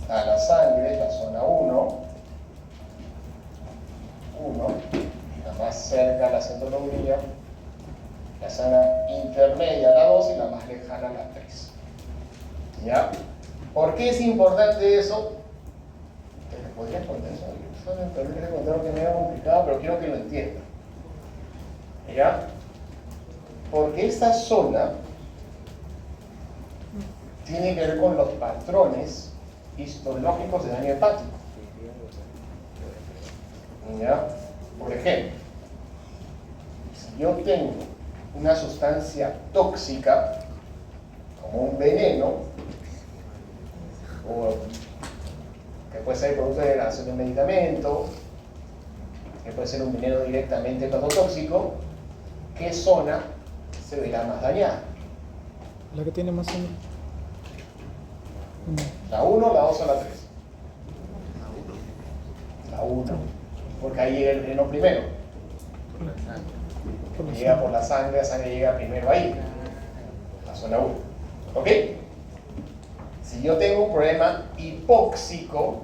a la sangre es la zona 1, la más cerca a la centrolobulbar, la zona intermedia la 2 y la más lejana la 3. ¿Ya? ¿Por qué es importante eso? Te lo podría contar eso, solamente contar que me era complicado, pero quiero que lo entiendan. ¿Ya? Porque esta zona tiene que ver con los patrones histológicos de daño hepático. ¿Ya? Por ejemplo, si yo tengo una sustancia tóxica, como un veneno, o que puede ser producto de degradación de un medicamento, que puede ser un veneno directamente hepatotóxico, ¿qué zona se verá más dañada? La que tiene más sangre. ¿La 1, la 2 o la 3? La 1, porque ahí llega el veneno primero. Llega por la sangre llega primero ahí, la zona 1. ¿Ok? Si yo tengo un problema hipóxico,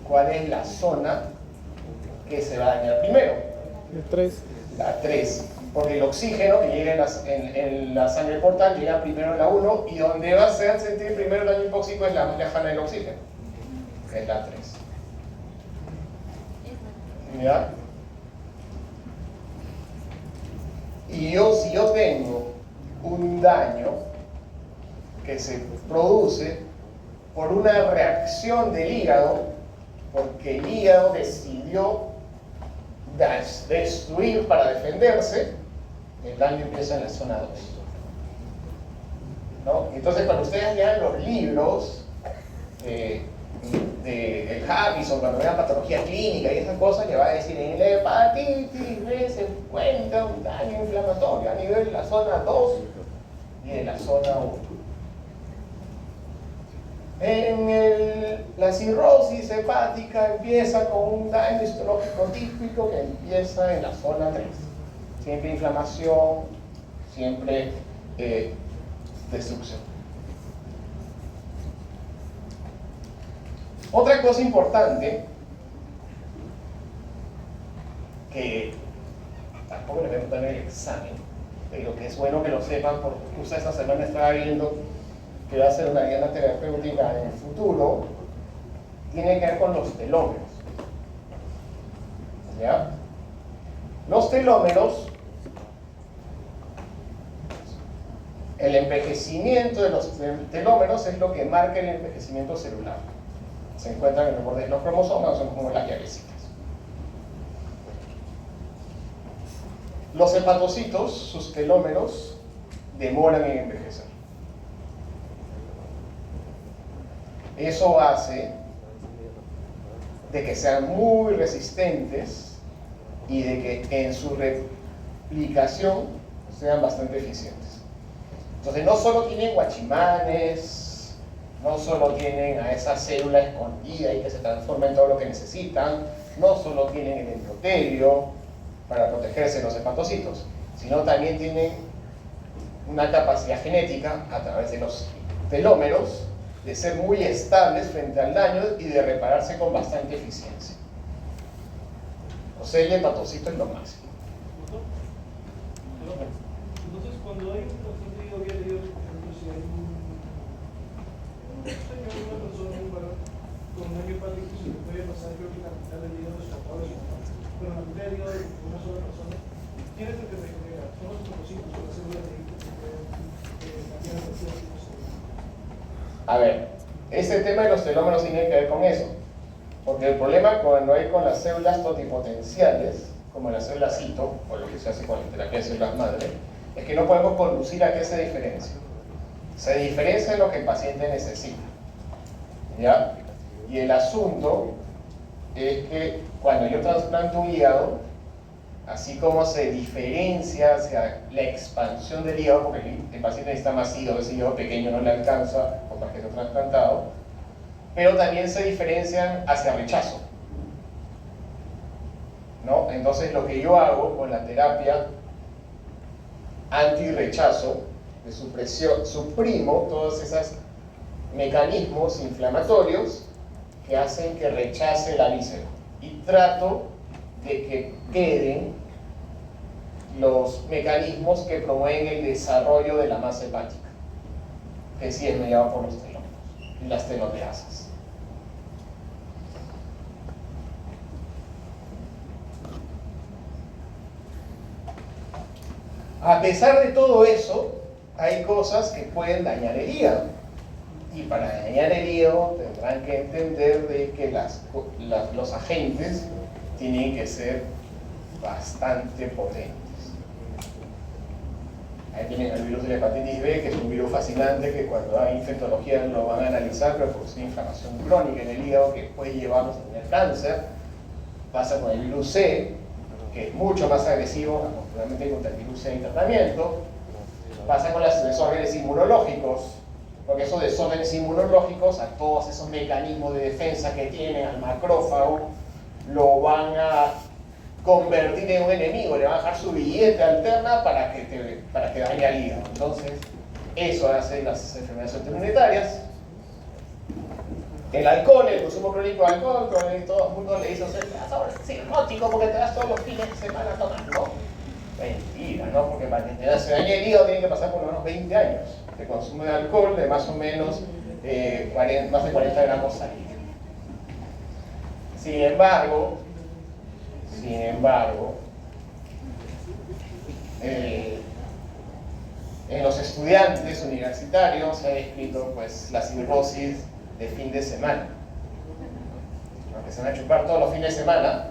¿cuál es la zona que se va a dañar primero? La 3. La 3, porque el oxígeno que llega en la sangre portal llega primero en la 1, y donde va a hacer sentir primero el daño hipóxico es la más lejana del oxígeno, que es la 3. ¿Ya? Y si yo tengo un daño que se produce por una reacción del hígado, porque el hígado decidió destruir para defenderse, el daño empieza en la zona 2. ¿No? Entonces, cuando ustedes lean los libros de Harrison, cuando vean patología clínica y esas cosas, le va a decir: en la hepatitis B se encuentra un daño inflamatorio a nivel de la zona 2 y de la zona 1. La cirrosis hepática empieza con un daño histológico típico que empieza en la zona 3. Siempre inflamación, siempre destrucción. Otra cosa importante, que tampoco les voy a contar en el examen, pero que es bueno que lo sepan, porque usted esta semana estaba viendo que va a ser una guía terapéutica en el futuro, tiene que ver con los telómeros. ¿Ya? Los telómeros, el envejecimiento de los telómeros es lo que marca el envejecimiento celular. Se encuentran en el borde de los cromosomas, son como las llavecitas. Los hepatocitos, sus telómeros, demoran en envejecer. Eso hace de que sean muy resistentes y de que en su replicación sean bastante eficientes. Entonces, no solo tienen guachimanes, no solo tienen a esa célula escondida y que se transforma en todo lo que necesitan, no solo tienen el endotelio para protegerse de los hepatocitos, sino también tienen una capacidad genética a través de los telómeros de ser muy estables frente al daño y de repararse con bastante eficiencia. O sea, el hepatocito es lo máximo. Entonces, cuando hay un paciente, yo había leído, por ejemplo, si hay una persona, un varón, con un daño hepático, se le puede pasar, creo que la mitad del hígado escapado, pero la mitad del hígado de una sola persona tiene que regenerar. Son los trombocitos, son las células de hígado que cambian los tiempos. A ver, ese tema de los telómeros tiene que ver con eso. Porque el problema cuando hay con las células totipotenciales, como la célula cito, o lo que se hace con la terapia de células madre, es que no podemos conducir a que se diferencie. Se diferencia lo que el paciente necesita. ¿Ya? Y el asunto es que cuando yo trasplanto un hígado, así como se diferencia hacia la expansión del hígado, porque el paciente necesita más hígado, ese hígado pequeño no le alcanza, por más que sea trasplantado, pero también se diferencian hacia rechazo, ¿no? Entonces lo que yo hago con la terapia anti-rechazo de supresión, suprimo todos esos mecanismos inflamatorios que hacen que rechace la víscera y trato de que queden los mecanismos que promueven el desarrollo de la masa hepática, que sí es mediado por los telómeros y las telomerasas. A pesar de todo eso, hay cosas que pueden dañar el hígado. Y para dañar el hígado tendrán que entender de que los agentes tienen que ser bastante potentes. Ahí tienen el virus de la hepatitis B, que es un virus fascinante, que cuando hay infectología lo van a analizar, pero por una inflamación crónica en el hígado que puede llevarnos a tener cáncer. Pasa con el virus C, que es mucho más agresivo, afortunadamente contra el virus C hay tratamiento. Pasa con los desórdenes inmunológicos, porque esos desórdenes inmunológicos, a todos esos mecanismos de defensa que tienen al macrófago, lo van a convertir en un enemigo, le van a dejar su billete alterna para que dañe al hígado. Entonces, eso hace las enfermedades autoinmunitarias. El alcohol, el consumo crónico de alcohol, todo el mundo le dice, ahora es cirrótico porque te das todos los fines de semana tomando. Mentira, ¿no? Porque para que se dañe el hígado tiene que pasar por lo menos 20 años de consumo de alcohol de más o menos más de 40 gramos al día. Sin embargo, en los estudiantes universitarios se ha descrito pues, la cirrosis de fin de semana. Aunque se van a chupar todos los fines de semana,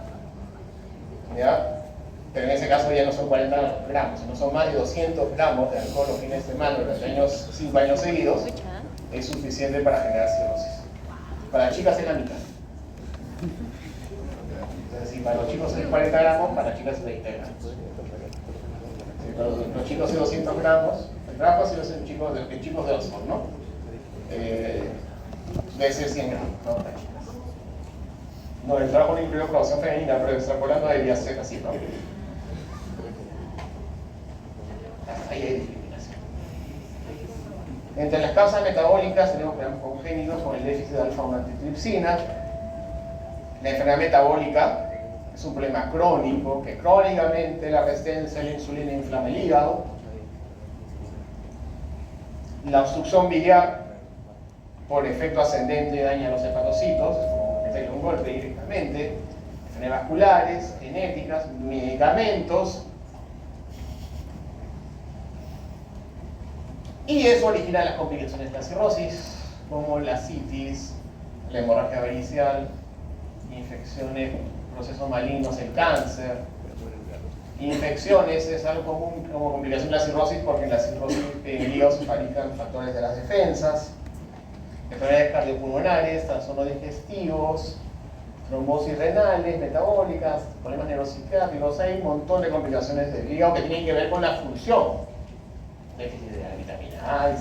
¿ya? Pero en ese caso ya no son 40 gramos, sino son más de 200 gramos de alcohol los fines de semana durante 5 años seguidos, es suficiente para generar cirrosis. Para las chicas es la mitad. Entonces, si para los chicos es 40 gramos, para las chicas es 20 gramos. Si para los chicos es 200 gramos, el trabajo ha sido en chicos de Oxford, ¿no? Debe ser 100 gramos, ¿no? Para chicas. No, el trabajo no incluye población femenina, pero extrapolando debería ser así, ¿no? Ahí hay discriminación. Entre las causas metabólicas tenemos problemas congénitos con el déficit de alfa-1-antitripsina. La enfermedad metabólica es un problema crónico, que crónicamente la resistencia a la insulina inflama el hígado. La obstrucción biliar por efecto ascendente daña los hepatocitos, como meterle un golpe directamente. Enfermedades vasculares, genéticas, medicamentos. Y eso origina las complicaciones de la cirrosis, como la citis, la hemorragia varicial, infecciones, procesos malignos, el cáncer. Infecciones es algo común como complicación de la cirrosis, porque en la cirrosis en el hígado se fabrican factores de las defensas. Enfermedades cardiopulmonares, trastornos digestivos, trombosis renales, metabólicas, problemas neuropsiquiátricos. Hay un montón de complicaciones del hígado que tienen que ver con la función. Déficit de la vitamina A,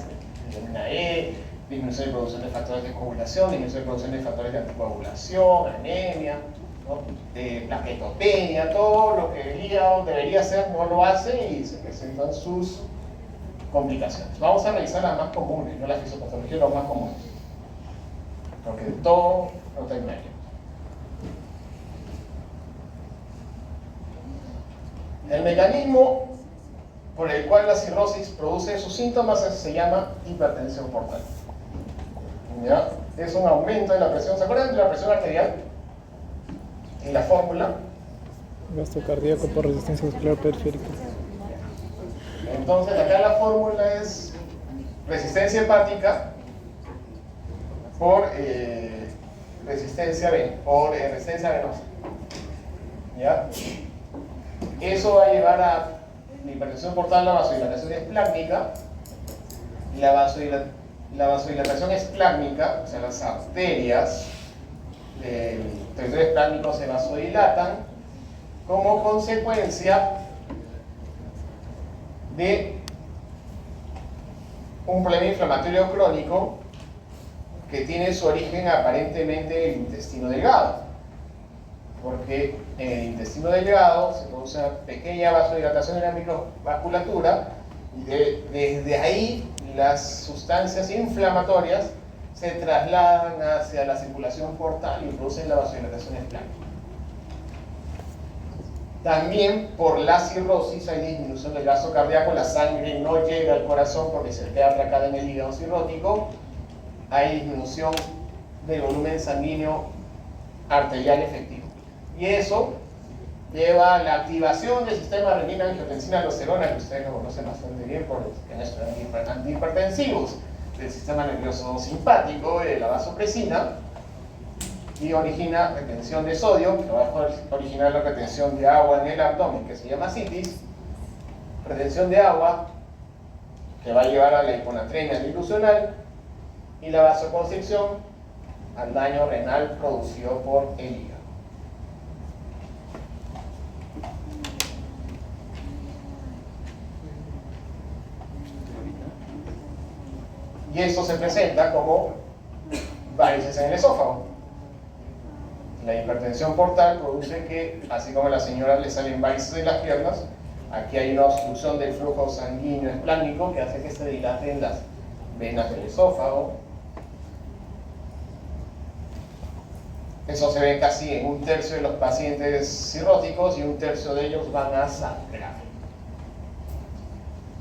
vitamina E, disminución de producción de factores de coagulación, disminución de producción de factores de anticoagulación, anemia, ¿no? Plaquetopenia, todo lo que el hígado debería hacer no lo hace y se presentan sus complicaciones. Vamos a revisar las más comunes, no la fisiopatología, las más comunes. Porque todo no está en medio. El mecanismo por el cual la cirrosis produce sus síntomas se llama hipertensión portal. ¿Ya? Es un aumento de la presión. ¿Se acuerdan de la presión arterial? En la fórmula. Gasto cardíaco por resistencia vascular periférica. Entonces acá la fórmula es resistencia hepática por resistencia venosa. ¿Ya? Eso va a llevar a la hipertensión portal, la vasodilatación esplácnica. La vasodilatación esplácnica, o sea, las arterias del territorio esplácnico se vasodilatan como consecuencia de un problema inflamatorio crónico que tiene su origen aparentemente en el intestino delgado, porque en el intestino delgado se produce una pequeña vasodilatación de la microvasculatura y desde ahí las sustancias inflamatorias se trasladan hacia la circulación portal y producen la vasodilatación esplácnica. También por la cirrosis hay disminución del gasto cardíaco, la sangre no llega al corazón porque se queda atracada en el hígado cirrótico, hay disminución del volumen sanguíneo arterial efectivo. Y eso lleva a la activación del sistema renina, angiotensina, aldosterona, que ustedes lo conocen bastante bien por los antihipertensivos, del sistema nervioso simpático, de la vasopresina, y origina retención de sodio, que va a originar la retención de agua en el abdomen, que se llama citis, retención de agua, que va a llevar a la hiponatremia dilucional, y la vasoconstricción al daño renal producido por el hígado. Y esto se presenta como varices en el esófago. La hipertensión portal produce que, así como a la señora le salen varices en las piernas, aquí hay una obstrucción del flujo sanguíneo esplácnico que hace que se dilaten las venas del esófago. Eso se ve casi en 1/3 de los pacientes cirróticos y 1/3 de ellos van a sangrar.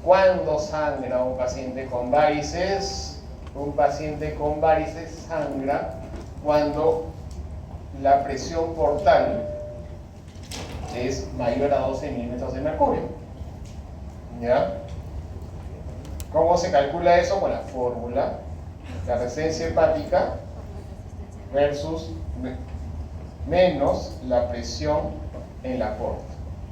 ¿Cuándo sangra un paciente con varices? Un paciente con varices sangra cuando la presión portal es mayor a 12 milímetros de mercurio. ¿Ya? ¿Cómo se calcula eso? Con la fórmula, la resistencia hepática versus menos la presión en la porta.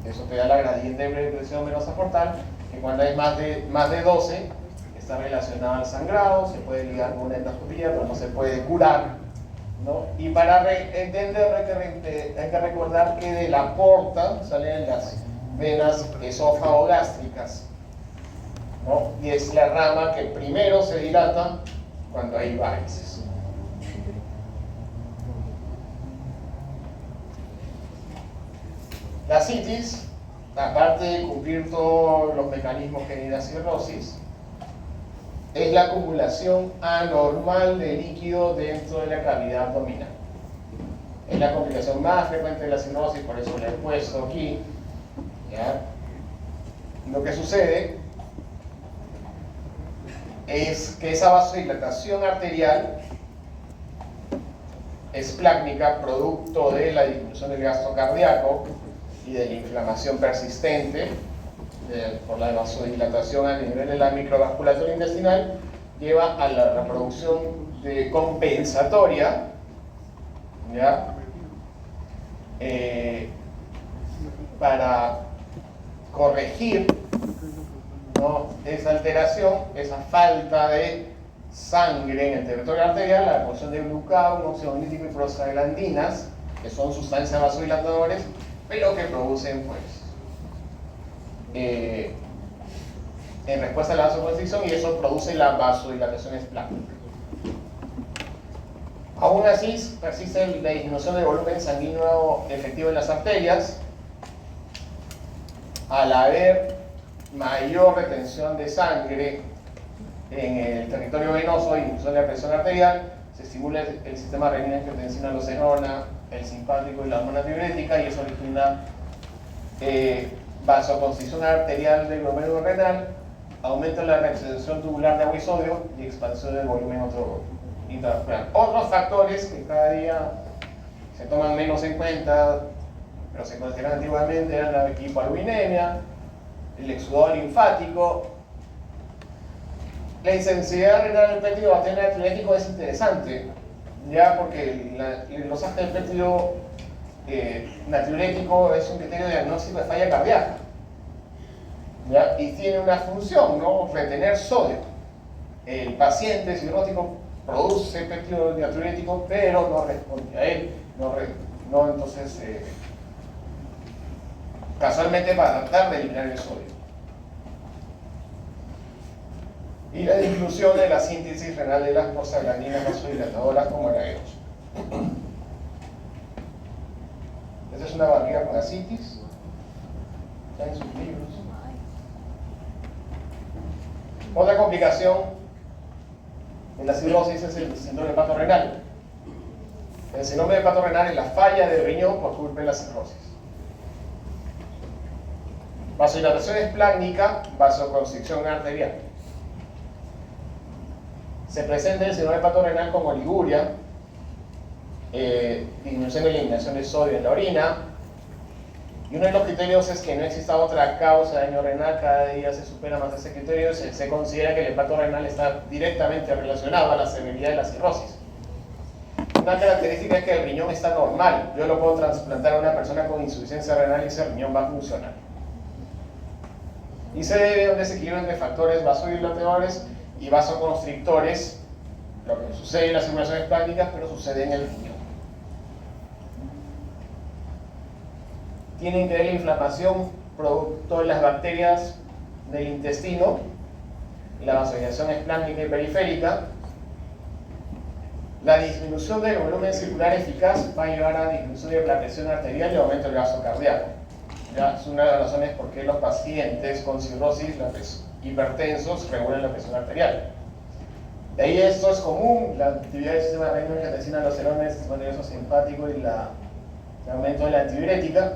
Eso te da la gradiente de presión venosa portal, que cuando hay más de 12 está relacionada al sangrado, se puede ligar con una endoscopía, pero no se puede curar, ¿no? Y para entender hay que recordar que de la porta salen las venas esófago-gástricas, ¿no? Y es la rama que primero se dilata cuando hay varices. La citis, aparte de cumplir todos los mecanismos que hay en la cirrosis, es la acumulación anormal de líquido dentro de la cavidad abdominal. Es la complicación más frecuente de la cirrosis, por eso la he puesto aquí. ¿Ya? Lo que sucede es que esa vasodilatación arterial esplácnica, producto de la disminución del gasto cardíaco y de la inflamación persistente por la vasodilatación a nivel de la microvasculatura intestinal, lleva a la producción de compensatoria, ¿ya? Para corregir, ¿no?, esa alteración, esa falta de sangre en el territorio arterial, la producción de glucagón, óxido nítrico y prostaglandinas, que son sustancias vasodilatadores, pero que producen, pues, en respuesta a la vasoconstricción, y eso produce la vasodilatación esplácnica. Aún así, persiste la disminución del volumen sanguíneo efectivo en las arterias. Al haber mayor retención de sangre en el territorio venoso y disminución de la presión arterial, se estimula el sistema renina-angiotensina-aldosterona, el simpático y la hormona diurética, y eso origina vasoconstricción arterial del glomérulo renal, aumenta la retención tubular de agua y sodio y expansión del volumen intravascular. Otros factores que cada día se toman menos en cuenta, pero se consideraban antiguamente, eran la hipoalbuminemia, el exudado linfático. La insensibilidad renal del péptido bacteriano natriurético es interesante, ya porque los ácidos del péptido natriurético es un criterio diagnóstico de falla cardíaca, ¿ya? Y tiene una función, ¿no? Retener sodio. El paciente cirrótico produce péptido natriurético, pero no responde a él, entonces casualmente para tratar de eliminar el sodio. Y la disminución de la síntesis renal de las prostaglandinas vasodilatadoras como el AG2. Esta es una barriga con ascitis, está en sus libros. Otra complicación de la cirrosis es el síndrome hepatorenal. El síndrome hepatorenal es la falla del riñón por culpa de la cirrosis. Vasodilatación esplácnica, vasoconstricción arterial. Se presenta el síndrome hepatorenal como oliguria, disminución de eliminación de sodio en la orina, y uno de los criterios es que no exista otra causa de daño renal. Cada día se supera más ese criterio. Se considera que el hepatorenal está directamente relacionado a la severidad de la cirrosis. Una característica es que el riñón está normal. Yo lo puedo trasplantar a una persona con insuficiencia renal y ese riñón va a funcionar. Y se debe a un desequilibrio entre factores vasodilatadores y vasoconstrictores, lo que sucede en las circulaciones esplácnicas, pero sucede en el riñón. Tienen que ver la inflamación producto de las bacterias del intestino, la vasodilatación esplácnica y periférica. La disminución del volumen circular eficaz va a llevar a disminución de la presión arterial y aumento del gasto cardíaco. Ya, es una de las razones por qué los pacientes con cirrosis hipertensos regulan la presión arterial. De ahí esto es común, la actividad del sistema renina-angiotensina-aldosterona, el sistema nervioso simpático y el aumento de la antidiurética,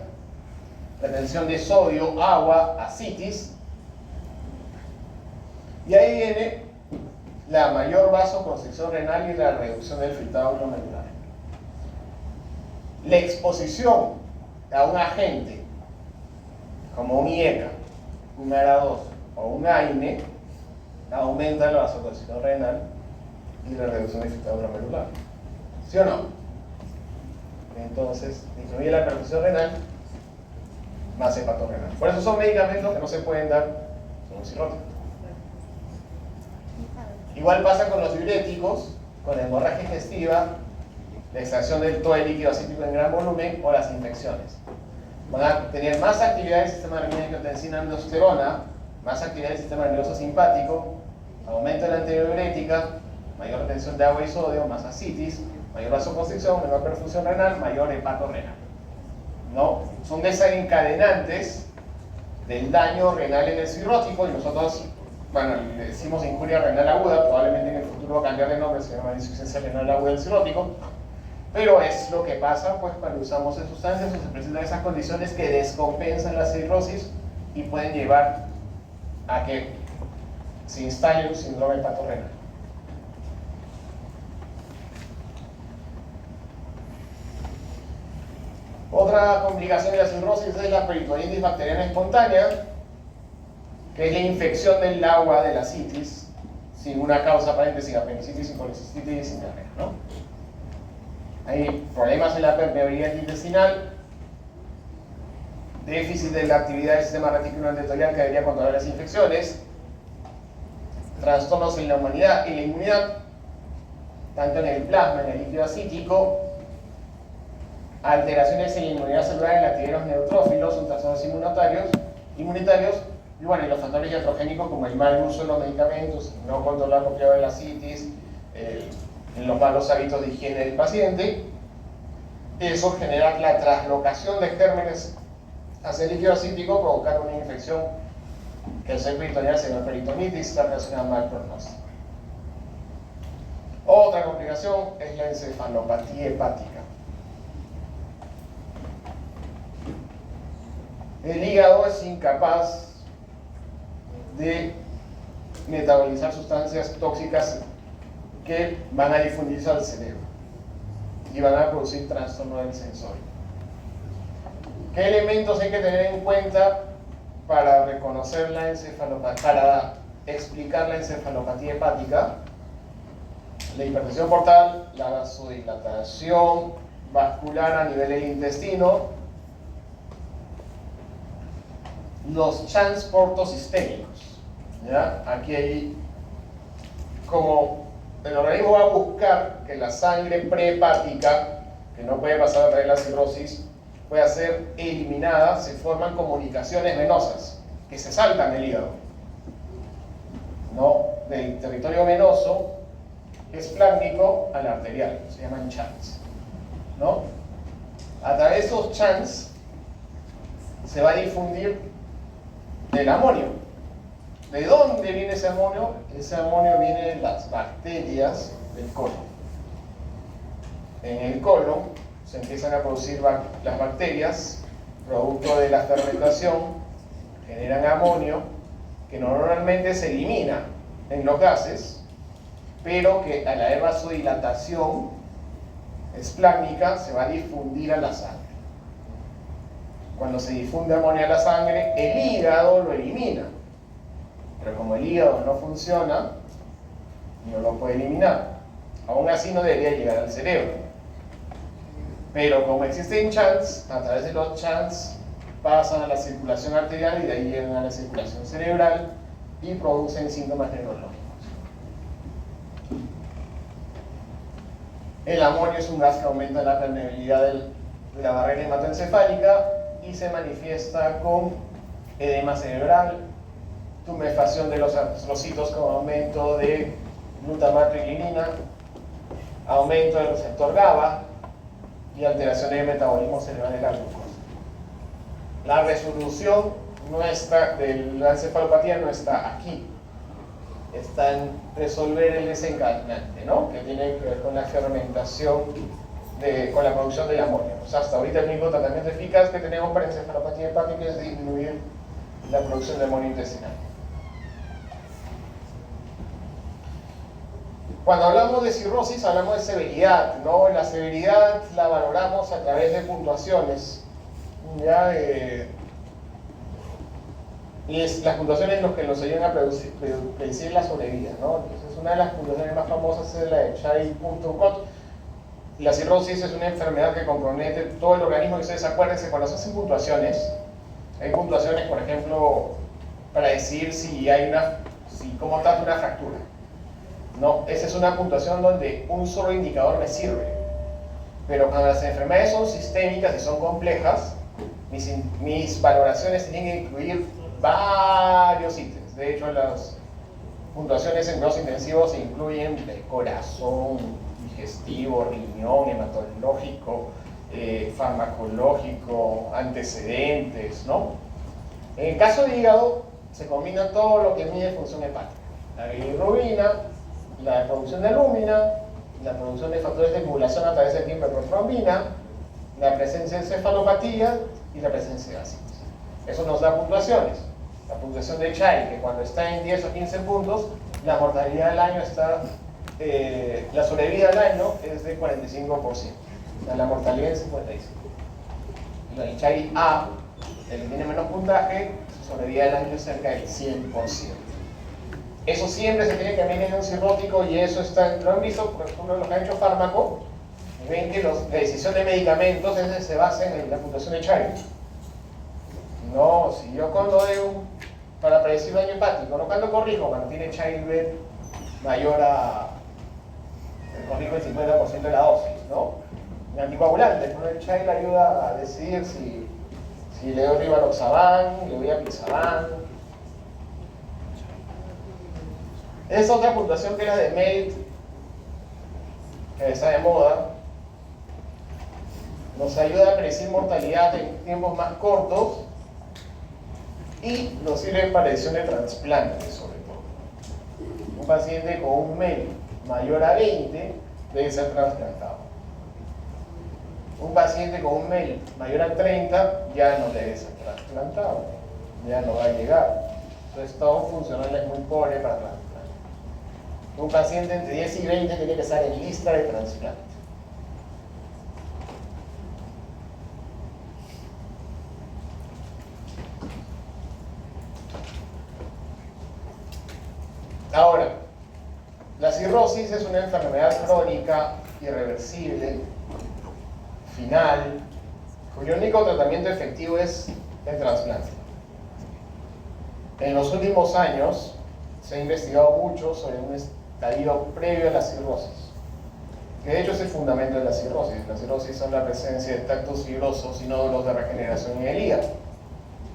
retención de sodio, agua, ascitis. Y ahí viene la mayor vasoconstricción renal y la reducción del filtrado glomerular. La exposición a un agente como un IECA, un ARA2 o un AINE aumenta la vasoconstricción renal y la reducción del filtrado glomerular. ¿Sí o no? Entonces, disminuye la perfusión renal más hepatorrenal. Por eso son medicamentos que no se pueden dar con un cirrótico. Igual pasa con los diuréticos, con la hemorragia digestiva, la extracción del TOE líquido acítico en gran volumen o las infecciones. Van a tener más actividad del sistema renina-angiotensina-aldosterona, más actividad del sistema nervioso simpático, aumento de la antidiurética, mayor retención de agua y sodio, más ascitis, mayor vasoconstricción, menor perfusión renal, mayor hepatorrenal. ¿No? Son desencadenantes del daño renal en el cirrótico, y nosotros, bueno, le decimos injuria renal aguda, probablemente en el futuro va a cambiar de nombre, se llama insuficiencia renal aguda del cirrótico, pero es lo que pasa pues cuando usamos esas sustancias o se presentan esas condiciones que descompensan la cirrosis y pueden llevar a que se instale un síndrome hepatorenal. Otra complicación de la cirrosis es la peritonitis bacteriana espontánea, que es la infección del agua de la citis sin una causa aparente, sin apendicitis, sin colecistitis y sin diarrea, ¿no? Hay problemas en la permeabilidad intestinal, déficit de la actividad del sistema reticuloendoterial que debería controlar las infecciones, trastornos en la inmunidad, tanto en el plasma, en el líquido acítico, alteraciones en la inmunidad celular en la actividad de los neutrófilos, son trastornos inmunitarios, y bueno, y los factores iatrogénicos como el mal uso de los medicamentos, no controlar apropiado de la citis, los malos hábitos de higiene del paciente. Eso genera la traslocación de gérmenes hacia el líquido acítico, provocando una infección que El ser peritoneal se llama peritonitis, está relacionada mal pronóstico. Otra complicación es la encefalopatía hepática. El hígado es incapaz de metabolizar sustancias tóxicas que van a difundirse al cerebro y van a producir trastorno del sensorio. ¿Qué elementos hay que tener en cuenta para reconocer la encefalopatía, para explicar la encefalopatía hepática? La hipertensión portal, la vasodilatación vascular a nivel del intestino, los chans portosistémicos. ¿Ya? Aquí hay, como el organismo va a buscar que la sangre prehepática, que no puede pasar a través de la cirrosis, pueda ser eliminada, se forman comunicaciones venosas que se saltan el hígado, ¿no? Del territorio venoso esplácnico al arterial, se llaman chans, ¿no? A través de esos chans se va a difundir el amonio. ¿De dónde viene ese amonio? Ese amonio viene de las bacterias del colon. En el colon se empiezan a producir las bacterias, producto de la fermentación, generan amonio, que normalmente se elimina en los gases, pero que al haber vasodilatación esplácnica se va a difundir a la sangre. Cuando se difunde amonio a la sangre, el hígado lo elimina. Pero como el hígado no funciona, no lo puede eliminar. Aún así no debería llegar al cerebro. Pero como existen chans, a través de los chans pasan a la circulación arterial y de ahí llegan a la circulación cerebral y producen síntomas neurológicos. El amonio es un gas que aumenta la permeabilidad de la barrera hematoencefálica y se manifiesta con edema cerebral, tumefacción de los astrocitos con aumento de glutamato y lignina, aumento del receptor GABA y alteración del metabolismo cerebral de la glucosa. La resolución de la encefalopatía no está aquí, está en resolver el desencadenante, ¿no? Que tiene que ver con la fermentación, con la producción del amonio. O sea, hasta ahorita el único tratamiento eficaz que tenemos para encefalopatía hepática es disminuir la producción de amonio intestinal. Cuando hablamos de cirrosis, hablamos de severidad, ¿no? La severidad la valoramos a través de puntuaciones, ¿ya? Y las puntuaciones lo que nos ayudan a predecir la sobrevida, ¿no? Entonces, una de las puntuaciones más famosas es la de Child-Picot. La cirrosis es una enfermedad que compromete todo el organismo, y ustedes acuérdense, cuando se hacen puntuaciones, hay puntuaciones, por ejemplo, para decir cómo trata una fractura. No, esa es una puntuación donde un solo indicador me sirve. Pero cuando las enfermedades son sistémicas y son complejas, mis valoraciones tienen que incluir varios ítems. De hecho, las puntuaciones en cuidados intensivos incluyen el corazón, digestivo, riñón, hematológico, farmacológico, antecedentes, ¿no? En el caso de hígado, se combina todo lo que mide función hepática. La bilirrubina, la producción de albúmina, la producción de factores de coagulación a través del tiempo de protrombina, la presencia de encefalopatía y la presencia de ácidos. Eso nos da puntuaciones. La puntuación de Child, que cuando está en 10 o 15 puntos, la mortalidad del año está, la sobrevida al año es de 45%. O sea, la mortalidad es 55%. El Child A, el que tiene menos puntaje, su sobrevida del año es cerca del 100%. Eso siempre se tiene que medir en un cirrótico, y eso lo han visto, por ejemplo, los que han hecho fármaco, y ven que la decisión de medicamentos se basa en la puntuación de Child. No, si yo cuando para predecir daño hepático, no cuando corrijo, cuando tiene Child B mayor corrijo el 50% de la dosis, ¿no? El anticoagulante, ¿no? El Child ayuda a decidir si le doy rivaroxaban, le doy apixaban. Esa otra puntuación que era de MELT, que está de moda, nos ayuda a predecir mortalidad en tiempos más cortos y nos sirve para decisión de trasplante sobre todo. Un paciente con un MEL mayor a 20 debe ser trasplantado. Un paciente con un MEL mayor a 30 ya no debe ser trasplantado, ya no va a llegar. Su estado funcional es muy pobre para trasplante. Un paciente entre 10 y 20 tiene que estar en lista de trasplante. Ahora, la cirrosis es una enfermedad crónica, irreversible, final, cuyo único tratamiento efectivo es el trasplante. En los últimos años se ha investigado mucho sobre un estadio previo a la cirrosis, que de hecho es el fundamento de la cirrosis. La cirrosis son la presencia de tractos fibrosos y nódulos de regeneración en el hígado.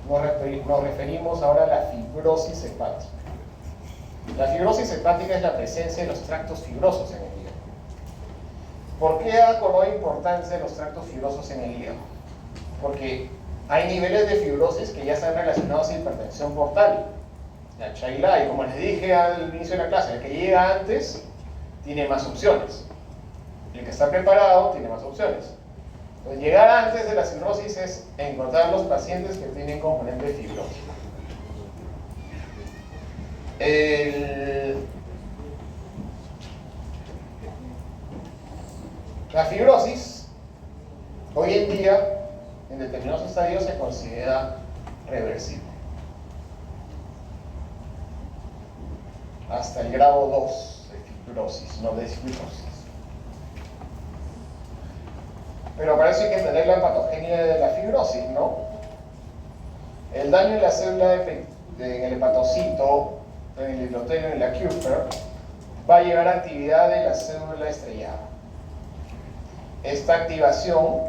Nos referimos ahora a la fibrosis hepática. La fibrosis hepática es la presencia de los tractos fibrosos en el hígado. ¿Por qué ha cobrado importancia los tractos fibrosos en el hígado? Porque hay niveles de fibrosis que ya están relacionados a hipertensión portal, la Child-Pugh, y como les dije al inicio de la clase, el que llega antes tiene más opciones. El que está preparado tiene más opciones. Entonces, llegar antes de la cirrosis es encontrar los pacientes que tienen componente fibroso. La fibrosis, hoy en día, en determinados estadios, se considera reversible. Hasta el grado 2 de fibrosis, no de cirrosis. Pero para eso hay que entender la patogenia de la fibrosis, ¿no? El daño en la célula en el hepatocito, en el endotelio, en la Kupffer, va a llevar a actividad de la célula estrellada. Esta activación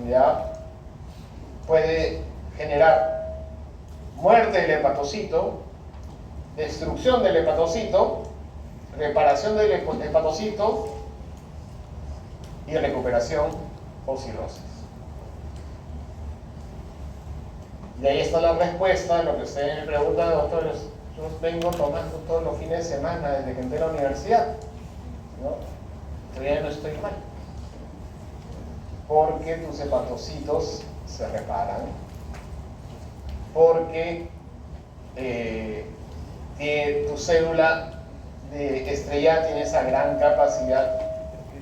ya puede generar muerte del hepatocito, destrucción del hepatocito, reparación del hepatocito y recuperación por cirrosis. Y ahí está la respuesta a lo que usted me pregunta, doctor. Yo vengo tomando todos los fines de semana desde que entré a la universidad, ¿no? Todavía no estoy mal, porque tus hepatocitos se reparan, porque tu célula de estrella tiene esa gran capacidad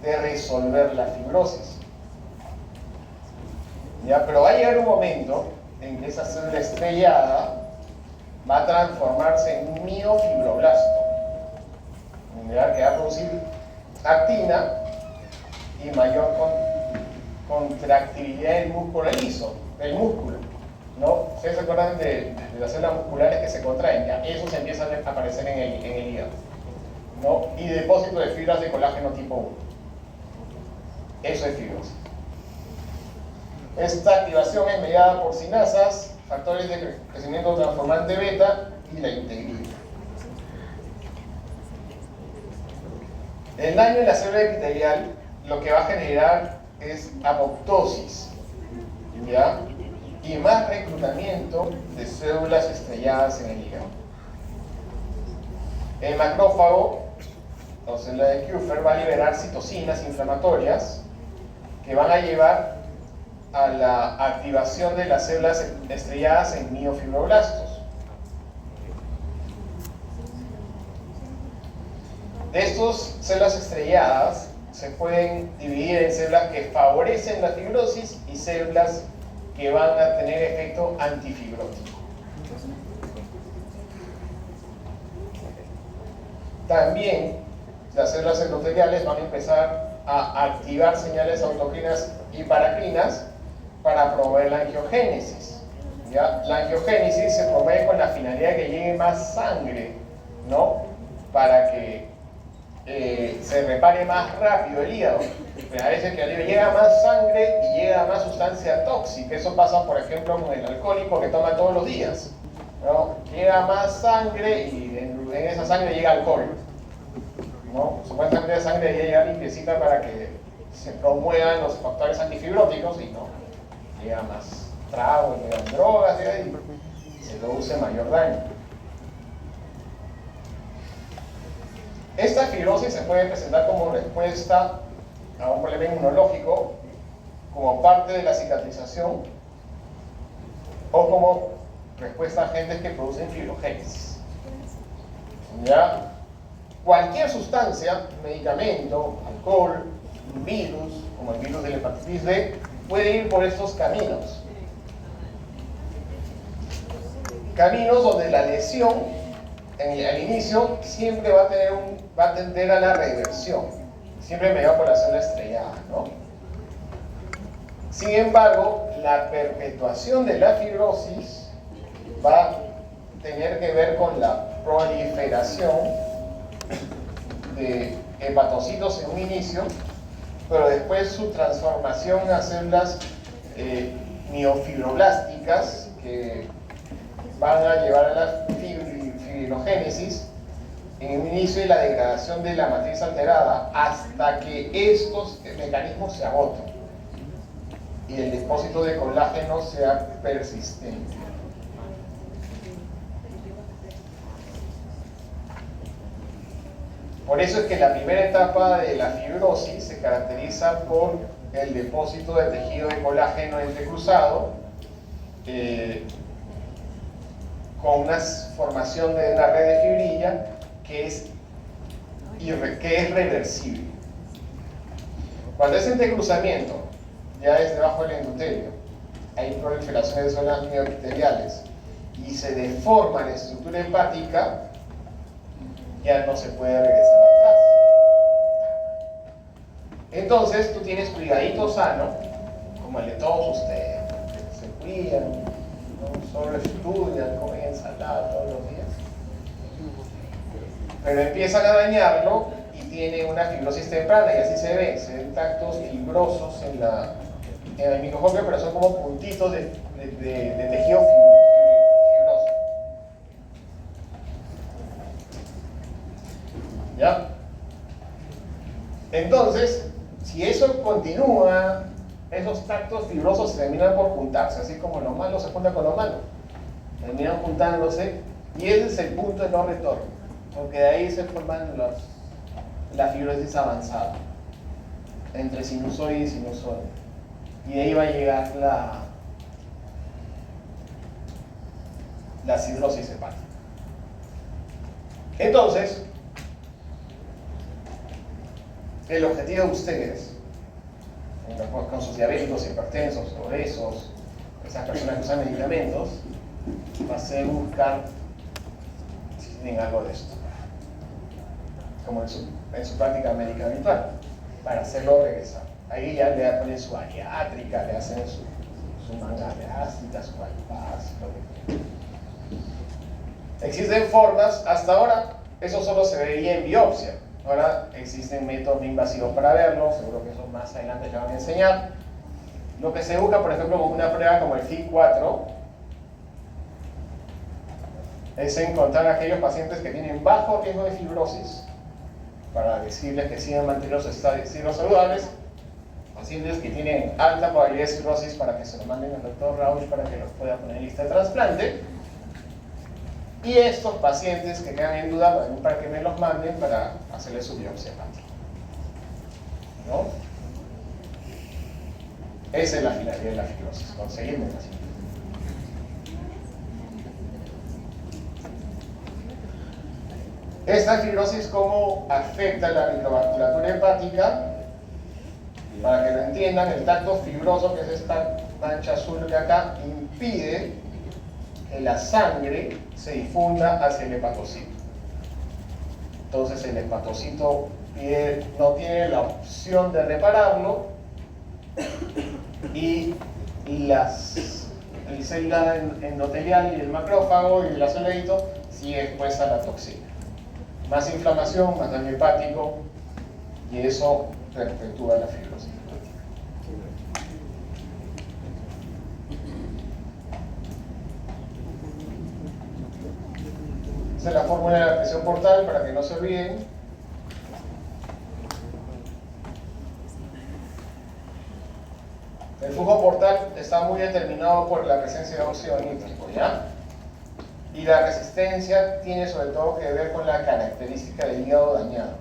de resolver la fibrosis. ¿Ya? Pero va a llegar un momento en que esa célula estrellada va a transformarse en un miofibroblasto, ¿ya? Que va a producir actina y mayor contractibilidad del músculo liso, del músculo, ¿no? ¿Ustedes se acuerdan de las células musculares que se contraen? Ya, eso se empieza a aparecer en el hígado, ¿no? Y depósito de fibras de colágeno tipo 1. Eso es fibrosis. Esta activación es mediada por sinasas, factores de crecimiento transformante beta y la integrina. El daño en la célula epitelial lo que va a generar es apoptosis, ¿ya? Y más reclutamiento de células estrelladas en el hígado. El macrófago, o célula de Kupffer, va a liberar citocinas inflamatorias que van a llevar a la activación de las células estrelladas en miofibroblastos. De estas células estrelladas se pueden dividir en células que favorecen la fibrosis y células que van a tener efecto antifibrótico. También las células endoteliales van a empezar a activar señales autocrinas y paracrinas para promover la angiogénesis. ¿Ya? La angiogénesis se promueve con la finalidad de que llegue más sangre, ¿no? Para que se repare más rápido el hígado. Pero a veces que llega más sangre y llega más sustancia tóxica. Eso pasa, por ejemplo, con el alcohólico que toma todos los días, ¿no? Llega más sangre y en esa sangre llega alcohol, ¿no? Supuestamente la sangre debería llegar limpiecita para que se promuevan los factores antifibróticos y no, llega más tragos, le dan drogas, y se produce mayor daño. Esta fibrosis se puede presentar como respuesta a un problema inmunológico, como parte de la cicatrización, o como respuesta a agentes que producen fibrogénesis. ¿Ya? Cualquier sustancia, medicamento, alcohol, un virus, como el virus de la hepatitis B, puede ir por estos caminos. Caminos donde la lesión, al inicio, siempre va a tender a la reversión. Siempre me va por la célula estrellada, ¿no? Sin embargo, la perpetuación de la fibrosis va a tener que ver con la proliferación de hepatocitos en un inicio, pero después su transformación a células miofibroblásticas que van a llevar a la fibrogénesis en un inicio y la degradación de la matriz alterada hasta que estos mecanismos se agoten y el depósito de colágeno sea persistente. Por eso es que la primera etapa de la fibrosis se caracteriza por el depósito de tejido de colágeno entrecruzado con una formación de una red de fibrilla que es reversible. Cuando ese entrecruzamiento ya es debajo del endotelio, hay proliferación de zonas mioepiteliales y se deforma la estructura hepática, ya no se puede regresar atrás. Entonces tú tienes tu hígadito sano, como el de todos ustedes, que se cuidan, ¿no? Solo estudian, comen ensalada todos los días, pero empiezan a dañarlo y tiene una fibrosis temprana, y así se ven tactos fibrosos en el microscopio, pero son como puntitos de tejido fibroso. ¿Ya? Entonces, si eso continúa, esos tactos fibrosos se terminan por juntarse, así como lo malo se junta con lo malo, terminan juntándose, y ese es el punto de no retorno, porque de ahí se forman la fibrosis avanzada entre sinusoide y sinusoide, y de ahí va a llegar la cirrosis hepática. Entonces, el objetivo de ustedes, con sus diabéticos, hipertensos, obesos, esas personas que usan medicamentos, va a ser buscar si tienen algo de esto, como en su práctica médica habitual, para hacerlo regresar. Ahí ya le ponen su bariátrica, le hacen su manga gástrica, su bypass, lo que quieran. Existen formas, hasta ahora eso solo se veía en biopsia. Ahora existen métodos no invasivos para verlo, seguro que eso más adelante ya van a enseñar. Lo que se busca, por ejemplo, con una prueba como el FIG4, es encontrar a aquellos pacientes que tienen bajo riesgo de fibrosis, para decirles que sigan manteniendo sus estilos saludables, pacientes que tienen alta probabilidad de cirrosis para que se lo manden al doctor Rauch para que los pueda poner en lista de trasplante, y estos pacientes que quedan en duda para que me los manden para hacerles su biopsia hepática, ¿no? Esa es la finalidad de la fibrosis, conseguir metación. Esta fibrosis, ¿cómo afecta la microvasculatura hepática? Para que lo entiendan, el tacto fibroso, que es esta mancha azul de acá, impide que la sangre se difunda hacia el hepatocito. Entonces el hepatocito no tiene la opción de repararlo, y la célula endotelial y el macrófago y el azoledito sigue expuesta a la toxina. Más inflamación, más daño hepático, y eso perpetúa la fibrosis. Esa es la fórmula de la presión portal para que no se olviden. El flujo portal está muy determinado por la presencia de óxido nítrico, ¿ya? Y la resistencia tiene sobre todo que ver con la característica del hígado dañado.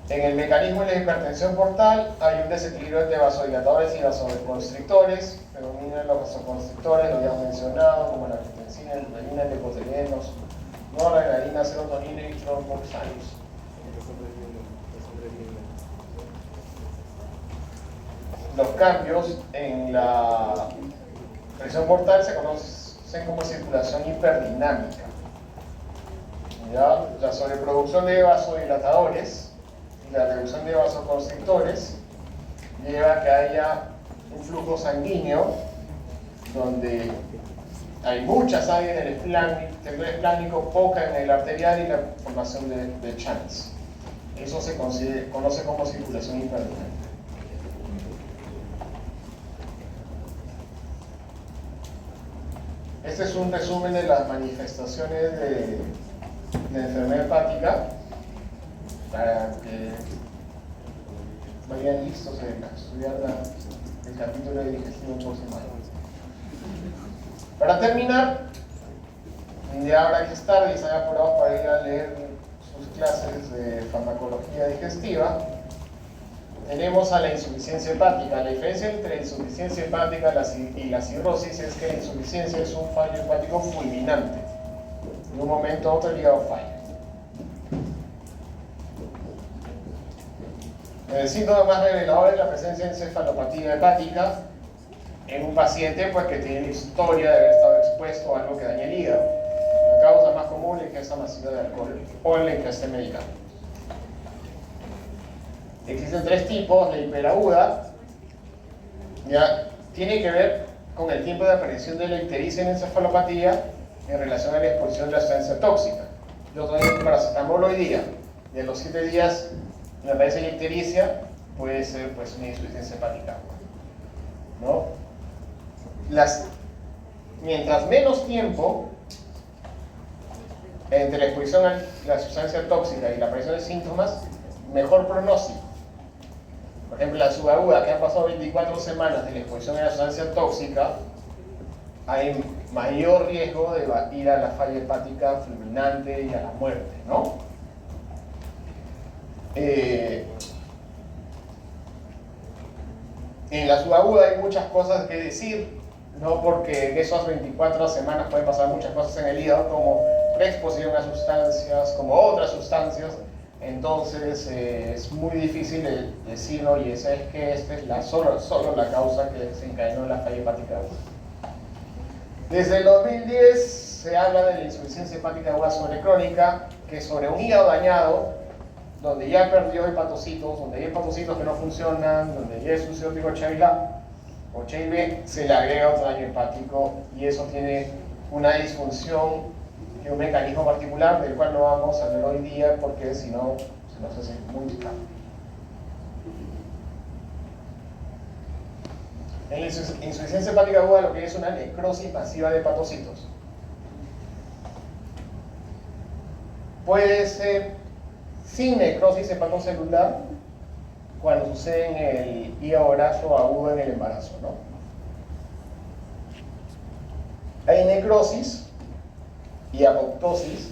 En el mecanismo de la hipertensión portal hay un desequilibrio entre vasodilatadores y vasoconstrictores. Predominan los vasoconstrictores, lo habíamos mencionado, como la angiotensina, la leucotrienos, noradrenalina, serotonina y tromboxanos. Los cambios en la presión portal se conocen como circulación hiperdinámica. ¿Ya? La sobreproducción de vasodilatadores y la reducción de vasoconstrictores lleva a que haya un flujo sanguíneo donde hay mucha sangre en el territorio esplánico, poca en el arterial y la formación de channels. Eso se conoce como circulación hiperdinámica. Este es un resumen de las manifestaciones de enfermedad hepática para que vayan listos a estudiar el capítulo de digestión próximo. Para terminar, ya ahora que es tarde y están apurados para ir a leer sus clases de farmacología digestiva, tenemos a la insuficiencia hepática. La diferencia entre la insuficiencia hepática y la cirrosis es que la insuficiencia es un fallo hepático fulminante. De un momento a otro el hígado falla. El síntoma más revelador es la presencia de encefalopatía hepática en un paciente pues, que tiene historia de haber estado expuesto a algo que daña el hígado. La causa más común es la ingesta masiva de alcohol o la ingesta de medicamentos. Existen tres tipos. La hiperaguda ya tiene que ver con el tiempo de aparición de la ictericia en encefalopatía en relación a la exposición de la sustancia tóxica. Yo tomé un paracetamol hoy día y a los 7 días me aparece la ictericia, puede ser pues, una insuficiencia hepática, ¿no? Mientras menos tiempo entre la exposición a la sustancia tóxica y la aparición de síntomas, mejor pronóstico. Por ejemplo, la subaguda, que han pasado 24 semanas de la exposición a la sustancia tóxica, hay mayor riesgo de ir a la falla hepática fulminante y a la muerte, ¿no? En la subaguda hay muchas cosas que decir, ¿no? Porque en esas 24 semanas pueden pasar muchas cosas en el hígado, como reexposición a sustancias, como otras sustancias. Entonces es muy difícil decir, oye, ¿sabes qué? Esta es solo la causa que desencadenó la falla hepática aguda. Desde el 2010 se habla de la insuficiencia hepática aguda sobrecrónica, que es sobre un hígado dañado, donde ya perdió hepatocitos, donde hay hepatocitos que no funcionan, donde ya es un cirrótico HIV-A o HIV, se le agrega otro daño hepático y eso tiene una disfunción y un mecanismo particular del cual no vamos a hablar hoy día porque si no se nos hace muy tarde. En la insuficiencia hepática aguda lo que es una necrosis masiva de hepatocitos. Puede ser sin necrosis hepatocelular cuando sucede en el hígado graso agudo en el embarazo, ¿no? Hay necrosis y apoptosis.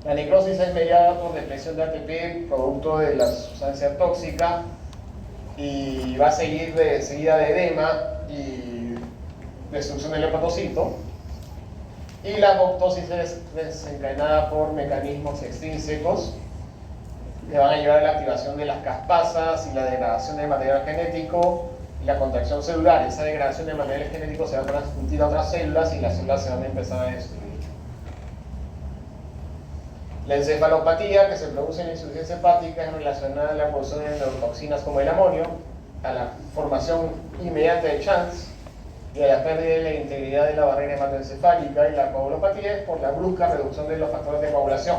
La necrosis es mediada por depresión de ATP, producto de la sustancia tóxica, y va a seguir seguida de edema y destrucción del hepatocito. Y la apoptosis es desencadenada por mecanismos extrínsecos que van a llevar a la activación de las caspasas y la degradación del material genético y la contracción celular. Esa degradación de material genético se va a transmitir a otras células y las células se van a empezar a destruir. La encefalopatía que se produce en la insuficiencia hepática es relacionada a la producción de neurotoxinas como el amonio, a la formación inmediata de channels y a la pérdida de la integridad de la barrera hematoencefálica, y la coagulopatía es por la brusca reducción de los factores de coagulación.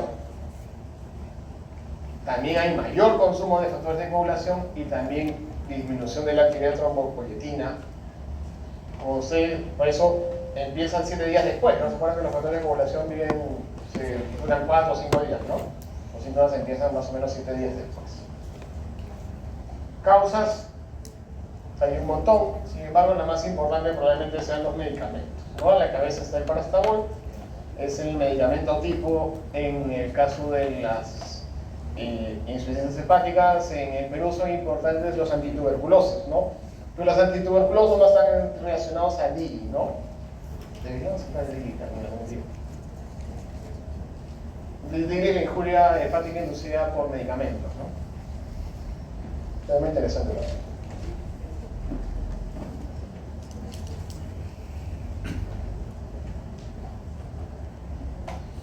También hay mayor consumo de factores de coagulación y también disminución de la actividad trombopoyetina. Por eso empiezan 7 días después, ¿no? Se acuerdan que los factores de coagulación duran 4 o 5 días, ¿no? Los síntomas empiezan más o menos 7 días después. Causas, hay un montón, sin embargo la más importante probablemente sean los medicamentos, ¿no? En la cabeza está el paracetamol, es el medicamento tipo en el caso de las insuficiencias hepáticas. En el Perú son importantes los antituberculosos, ¿no? Pero los antituberculosos no están relacionados a DILI, ¿no? Deberíamos sacar DILI también, algún tipo. DILI es la injuria hepática inducida por medicamentos, ¿no? Es muy interesante, ¿no?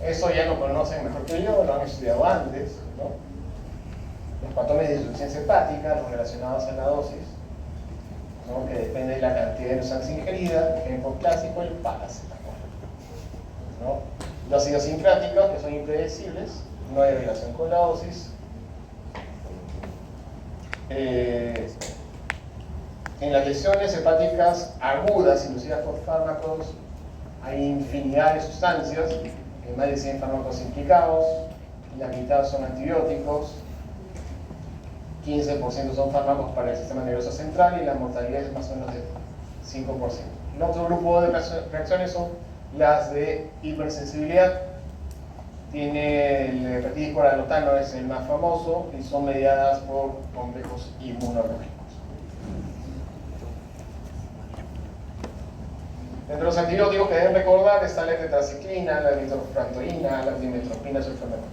Eso ya lo conocen mejor que yo, lo han estudiado antes, ¿no? Los patrones de insuficiencia hepática, los relacionados a la dosis, ¿no? Que depende de la cantidad de sustancia ingerida, ejemplo clásico, el paracetamol, ¿no? Los idiosincráticos, que son impredecibles, no hay relación con la dosis. En las lesiones hepáticas agudas inducidas por fármacos hay infinidad de sustancias. Hay más de 100 fármacos implicados, la mitad son antibióticos, 15% son fármacos para el sistema nervioso central y la mortalidad es más o menos de 5%. El otro grupo de reacciones son las de hipersensibilidad. Tiene el hepatitis por alotano, es el más famoso, y son mediadas por complejos inmunológicos. Entre los antibióticos que deben recordar están la tetraciclina, la nitrofurantoína, la dimetropina, sulfonamida.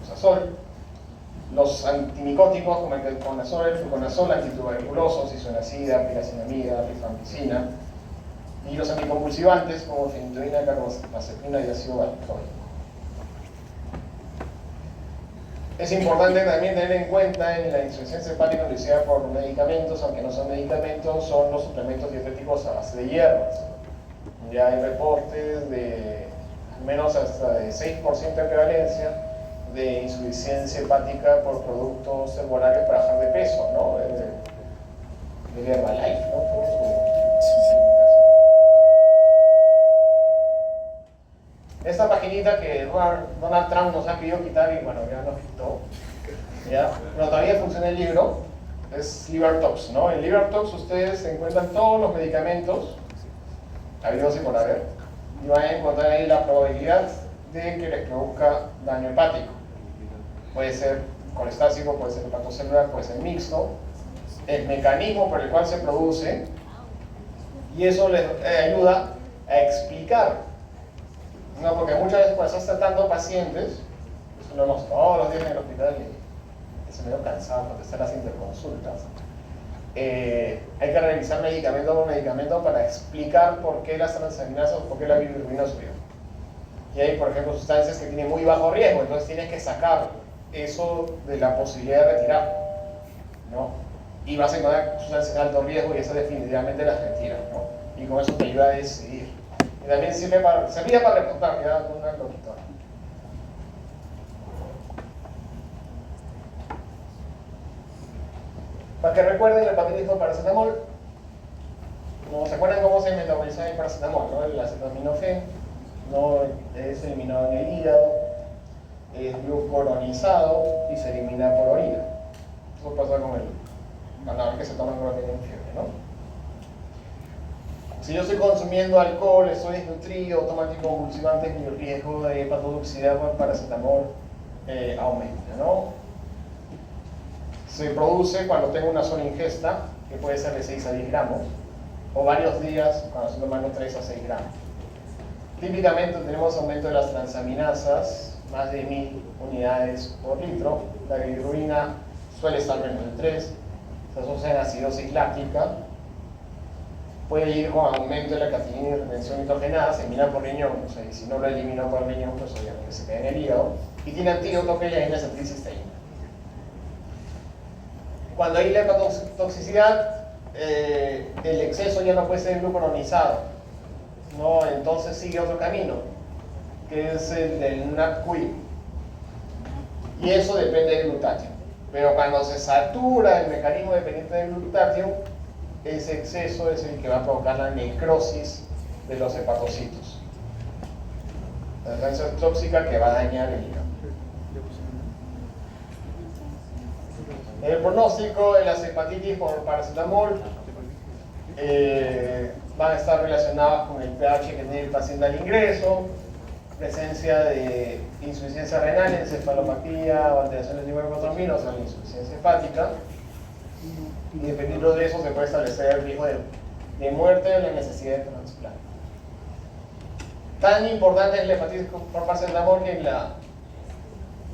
Los antimicóticos como el ketoconazol, el fluconazol, antituberculosos, isoniazida, piracinamida, rifampicina. Y los anticonvulsivantes como fenitoína, carbamazepina y ácido valproico. Es importante también tener en cuenta en la insuficiencia hepática inducida por medicamentos, aunque no son medicamentos, son los suplementos dietéticos a base de hierbas. Ya hay reportes de al menos hasta de 6% de prevalencia de insuficiencia hepática por productos herbolarios para bajar de peso, ¿no? El Herbalife, ¿no? Por esta paginita que Donald Trump nos ha pedido quitar y bueno, ya nos quitó, ¿ya? Pero todavía funciona el libro, es LiverTox, ¿no? En LiverTox ustedes encuentran todos los medicamentos habidos y por haber, y van a encontrar ahí la probabilidad de que les produzca daño hepático. Puede ser colestático, puede ser hepatocelular, puede ser mixto, el mecanismo por el cual se produce, y eso les ayuda a explicar, ¿no? Porque muchas veces cuando estás tratando pacientes, eso lo vemos todos los días en el hospital y es medio cansado contestar las interconsultas. Hay que revisar medicamento por medicamento para explicar por qué las transaminasas o por qué la bilirrubina subió. Y hay, por ejemplo, sustancias que tienen muy bajo riesgo, entonces tienes que sacar eso de la posibilidad de retirar, ¿no? Y vas a encontrar sustancias de alto riesgo y esas definitivamente las retiras, ¿no? Y con eso te ayuda a decidir. Y también servía para reportar, ya con una locutora. Para que recuerden el patronismo del paracetamol, ¿no? ¿Se acuerdan cómo se metaboliza el paracetamol? ¿No? El acetaminofén no es eliminado en el hígado, es glucuronizado y se elimina por orina. Eso pasa con el ganador que se toma cuando tiene fiebre, ¿no? Si yo estoy consumiendo alcohol, estoy desnutrido, tomo anticonvulsivantes, mi riesgo de hepatotoxicidad por paracetamol aumenta, ¿no? Se produce cuando tengo una sola ingesta, que puede ser de 6 a 10 gramos, o varios días cuando estoy tomando 3 a 6 gramos. Típicamente tenemos aumento de las transaminasas, más de 1000 unidades por litro. La bilirrubina suele estar menos de 3, se asocia en acidosis láctica, puede ir con aumento de la creatinina y retención nitrogenada, se elimina por riñón, o sea, y si no lo elimino por riñón, pues obviamente se queda en el hígado, y tiene antídoto que es la N-acetilcisteína. Cuando hay la hepatotoxicidad, el exceso ya no puede ser glucuronizado, ¿no? Entonces sigue otro camino, que es el del NADQI, y eso depende del glutatio. Pero cuando se satura el mecanismo dependiente del glutatio, ese exceso es el que va a provocar la necrosis de los hepatocitos. La sustancia tóxica que va a dañar el hígado. El pronóstico de las hepatitis por paracetamol van a estar relacionadas con el pH que tiene el paciente al ingreso, presencia de insuficiencia renal, encefalopatía o alteraciones de neurotrombina, o sea, la insuficiencia hepática. Y dependiendo de eso se puede establecer el riesgo de muerte o la necesidad de trasplante. Tan importante es la hepatitis por paracetamol que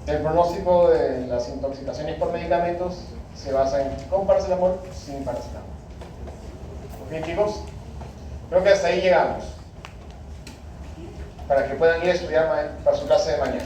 el pronóstico de las intoxicaciones por medicamentos se basa en con paracetamol, sin paracetamol. ¿Ok, chicos? Creo que hasta ahí llegamos. Para que puedan ir a estudiar para su clase de mañana.